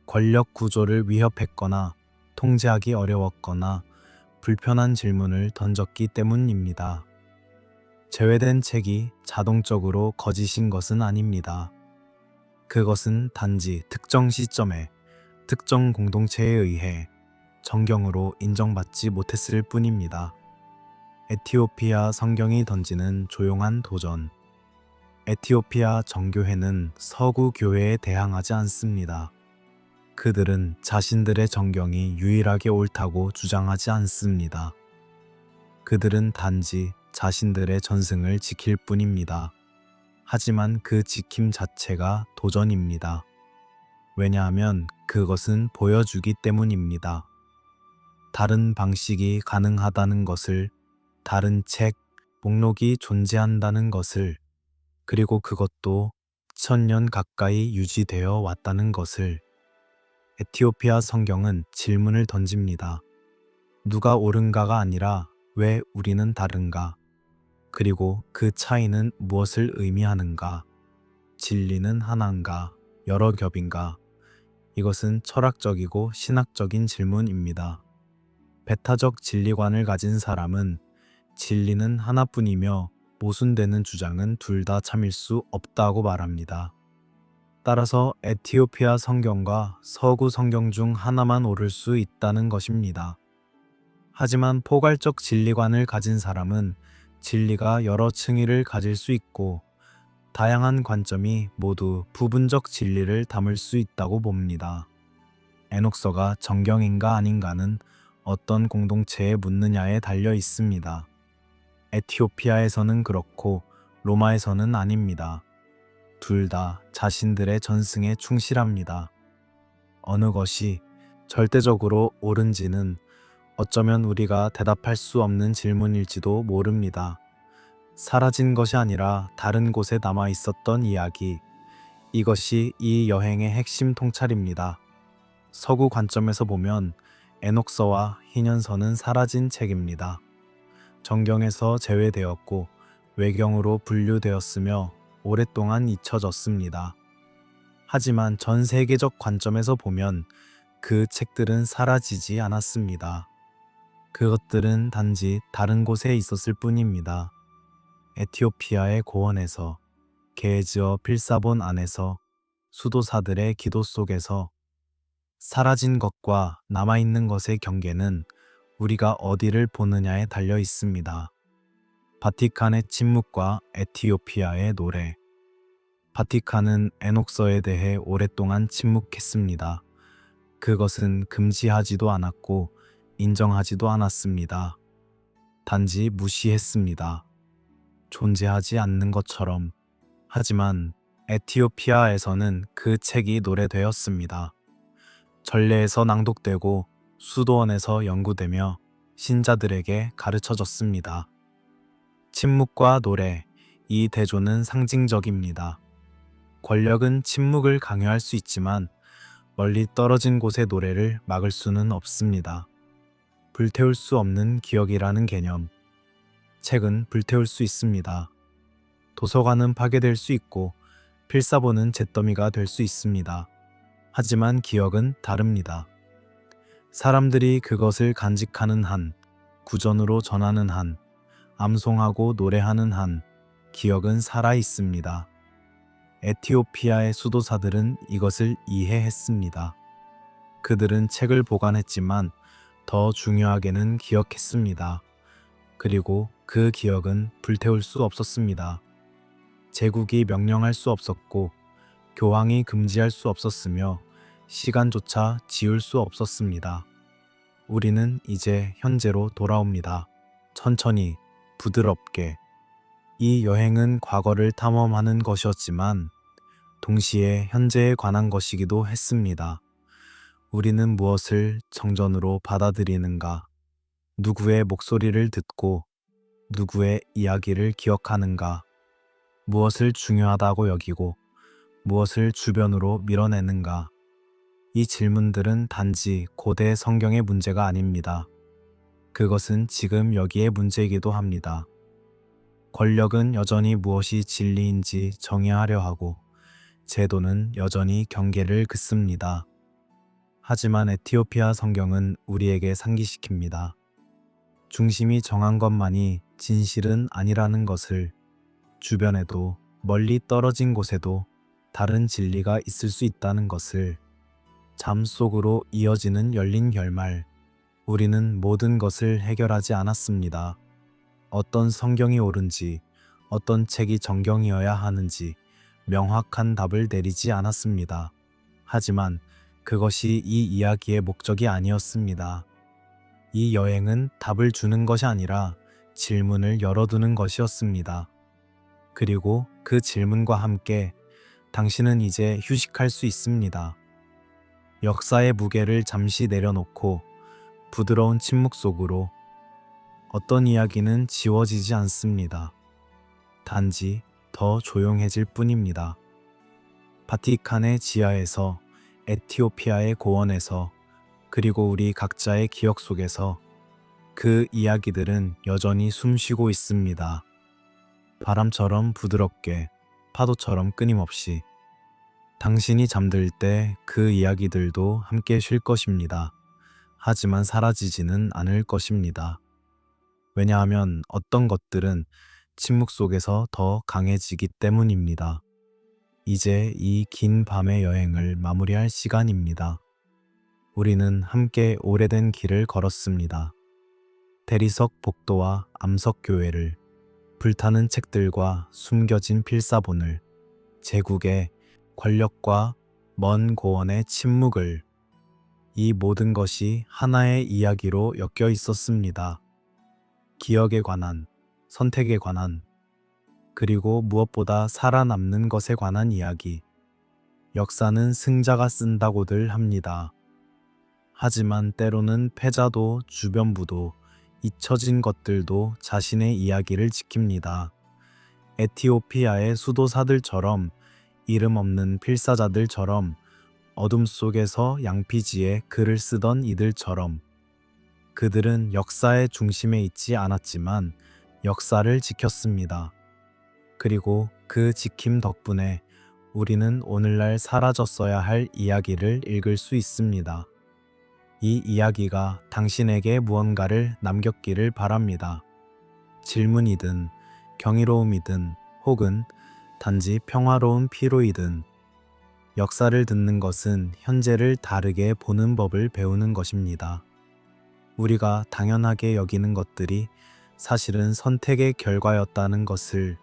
권력 구조를 위협했거나 통제하기 어려웠거나 불편한 질문을 던졌기 때문입니다. 제외된 책이 자동적으로 거짓인 것은 아닙니다. 그것은 단지 특정 시점에 특정 공동체에 의해 정경으로 인정받지 못했을 뿐입니다. 에티오피아 성경이 던지는 조용한 도전. 에티오피아 정교회는 서구 교회에 대항하지 않습니다. 그들은 자신들의 정경이 유일하게 옳다고 주장하지 않습니다. 그들은 단지 자신들의 전승을 지킬 뿐입니다. 하지만 그 지킴 자체가 도전입니다. 왜냐하면 그것은 보여주기 때문입니다. 다른 방식이 가능하다는 것을, 다른 책, 목록이 존재한다는 것을, 그리고 그것도 1000년 가까이 유지되어 왔다는 것을. 에티오피아 성경은 질문을 던집니다. 누가 옳은가가 아니라 왜 우리는 다른가? 그리고 그 차이는 무엇을 의미하는가? 진리는 하나인가? 여러 겹인가? 이것은 철학적이고 신학적인 질문입니다. 배타적 진리관을 가진 사람은 진리는 하나뿐이며 모순되는 주장은 둘 다 참일 수 없다고 말합니다. 따라서 에티오피아 성경과 서구 성경 중 하나만 옳을 수 있다는 것입니다. 하지만 포괄적 진리관을 가진 사람은 진리가 여러 층위를 가질 수 있고 다양한 관점이 모두 부분적 진리를 담을 수 있다고 봅니다. 에녹서가 정경인가 아닌가는 어떤 공동체에 묻느냐에 달려 있습니다. 에티오피아에서는 그렇고 로마에서는 아닙니다. 둘 다 자신들의 전승에 충실합니다. 어느 것이 절대적으로 옳은지는 어쩌면 우리가 대답할 수 없는 질문일지도 모릅니다. 사라진 것이 아니라 다른 곳에 남아 있었던 이야기. 이것이 이 여행의 핵심 통찰입니다. 서구 관점에서 보면 에녹서와 희년서는 사라진 책입니다. 정경에서 제외되었고 외경으로 분류되었으며 오랫동안 잊혀졌습니다. 하지만 전 세계적 관점에서 보면 그 책들은 사라지지 않았습니다. 그것들은 단지 다른 곳에 있었을 뿐입니다. 에티오피아의 고원에서, 게에즈어 필사본 안에서, 수도사들의 기도 속에서 사라진 것과 남아있는 것의 경계는 우리가 어디를 보느냐에 달려 있습니다. 바티칸의 침묵과 에티오피아의 노래. 바티칸은 에녹서에 대해 오랫동안 침묵했습니다. 그것은 금지하지도 않았고 인정하지도 않았습니다. 단지 무시했습니다. 존재하지 않는 것처럼. 하지만 에티오피아에서는 그 책이 노래되었습니다. 전례에서 낭독되고 수도원에서 연구되며 신자들에게 가르쳐졌습니다. 침묵과 노래, 이 대조는 상징적입니다. 권력은 침묵을 강요할 수 있지만 멀리 떨어진 곳의 노래를 막을 수는 없습니다. 불태울 수 없는 기억이라는 개념. 책은 불태울 수 있습니다. 도서관은 파괴될 수 있고 필사본은 잿더미가 될 수 있습니다. 하지만 기억은 다릅니다. 사람들이 그것을 간직하는 한, 구전으로 전하는 한, 암송하고 노래하는 한, 기억은 살아 있습니다. 에티오피아의 수도사들은 이것을 이해했습니다. 그들은 책을 보관했지만 더 중요하게는 기억했습니다. 그리고 그 기억은 불태울 수 없었습니다. 제국이 명령할 수 없었고 교황이 금지할 수 없었으며 시간조차 지울 수 없었습니다. 우리는 이제 현재로 돌아옵니다. 천천히, 부드럽게. 이 여행은 과거를 탐험하는 것이었지만 동시에 현재에 관한 것이기도 했습니다. 우리는 무엇을 정전으로 받아들이는가? 누구의 목소리를 듣고 누구의 이야기를 기억하는가? 무엇을 중요하다고 여기고 무엇을 주변으로 밀어내는가? 이 질문들은 단지 고대 성경의 문제가 아닙니다. 그것은 지금 여기의 문제이기도 합니다. 권력은 여전히 무엇이 진리인지 정의하려 하고 제도는 여전히 경계를 긋습니다. 하지만 에티오피아 성경은 우리에게 상기시킵니다. 중심이 정한 것만이 진실은 아니라는 것을, 주변에도 멀리 떨어진 곳에도 다른 진리가 있을 수 있다는 것을, 잠 속으로 이어지는 열린 결말. 우리는 모든 것을 해결하지 않았습니다. 어떤 성경이 옳은지, 어떤 책이 정경이어야 하는지 명확한 답을 내리지 않았습니다. 하지만 그것이 이 이야기의 목적이 아니었습니다. 이 여행은 답을 주는 것이 아니라 질문을 열어두는 것이었습니다. 그리고 그 질문과 함께 당신은 이제 휴식할 수 있습니다. 역사의 무게를 잠시 내려놓고 부드러운 침묵 속으로. 어떤 이야기는 지워지지 않습니다. 단지 더 조용해질 뿐입니다. 바티칸의 지하에서, 에티오피아의 고원에서, 그리고 우리 각자의 기억 속에서 그 이야기들은 여전히 숨쉬고 있습니다. 바람처럼 부드럽게, 파도처럼 끊임없이. 당신이 잠들 때 그 이야기들도 함께 쉴 것입니다. 하지만 사라지지는 않을 것입니다. 왜냐하면 어떤 것들은 침묵 속에서 더 강해지기 때문입니다. 이제 이 긴 밤의 여행을 마무리할 시간입니다. 우리는 함께 오래된 길을 걸었습니다. 대리석 복도와 암석교회를, 불타는 책들과 숨겨진 필사본을, 제국의 권력과 먼 고원의 침묵을, 이 모든 것이 하나의 이야기로 엮여 있었습니다. 기억에 관한, 선택에 관한, 그리고 무엇보다 살아남는 것에 관한 이야기. 역사는 승자가 쓴다고들 합니다. 하지만 때로는 패자도 주변부도 잊혀진 것들도 자신의 이야기를 지킵니다. 에티오피아의 수도사들처럼, 이름 없는 필사자들처럼, 어둠 속에서 양피지에 글을 쓰던 이들처럼, 그들은 역사의 중심에 있지 않았지만 역사를 지켰습니다. 그리고 그 지킴 덕분에 우리는 오늘날 사라졌어야 할 이야기를 읽을 수 있습니다. 이 이야기가 당신에게 무언가를 남겼기를 바랍니다. 질문이든 경이로움이든 혹은 단지 평화로운 피로이든, 역사를 듣는 것은 현재를 다르게 보는 법을 배우는 것입니다. 우리가 당연하게 여기는 것들이 사실은 선택의 결과였다는 것을,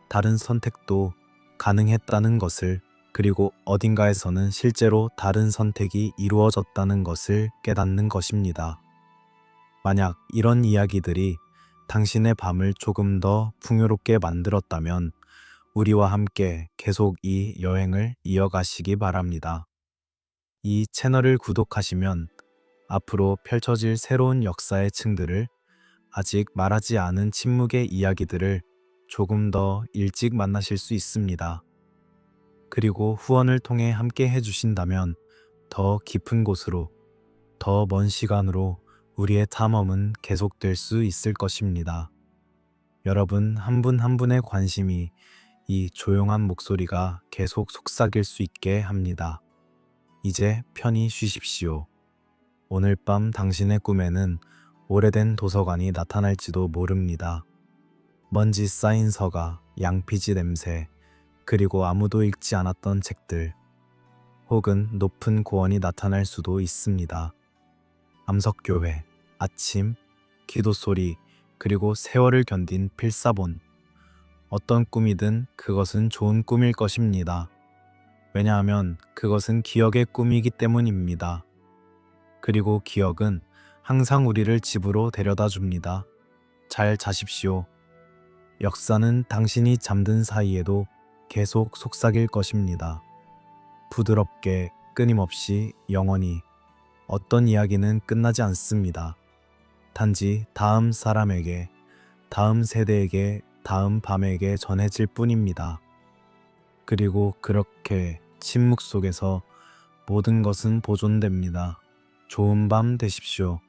다른 선택도 가능했다는 것을, 그리고 어딘가에서는 실제로 다른 선택이 이루어졌다는 것을 깨닫는 것입니다. 만약 이런 이야기들이 당신의 밤을 조금 더 풍요롭게 만들었다면 우리와 함께 계속 이 여행을 이어가시기 바랍니다. 이 채널을 구독하시면 앞으로 펼쳐질 새로운 역사의 층들을, 아직 말하지 않은 침묵의 이야기들을 조금 더 일찍 만나실 수 있습니다. 그리고 후원을 통해 함께 해주신다면 더 깊은 곳으로, 더 먼 시간으로 우리의 탐험은 계속될 수 있을 것입니다. 여러분 한 분 한 분의 관심이 이 조용한 목소리가 계속 속삭일 수 있게 합니다. 이제 편히 쉬십시오. 오늘 밤 당신의 꿈에는 오래된 도서관이 나타날지도 모릅니다. 먼지 쌓인 서가, 양피지 냄새, 그리고 아무도 읽지 않았던 책들, 혹은 높은 고원이 나타날 수도 있습니다. 암석교회, 아침, 기도소리, 그리고 세월을 견딘 필사본. 어떤 꿈이든 그것은 좋은 꿈일 것입니다. 왜냐하면 그것은 기억의 꿈이기 때문입니다. 그리고 기억은 항상 우리를 집으로 데려다 줍니다. 잘 자십시오. 역사는 당신이 잠든 사이에도 계속 속삭일 것입니다. 부드럽게, 끊임없이, 영원히. 어떤 이야기는 끝나지 않습니다. 단지 다음 사람에게, 다음 세대에게, 다음 밤에게 전해질 뿐입니다. 그리고 그렇게 침묵 속에서 모든 것은 보존됩니다. 좋은 밤 되십시오.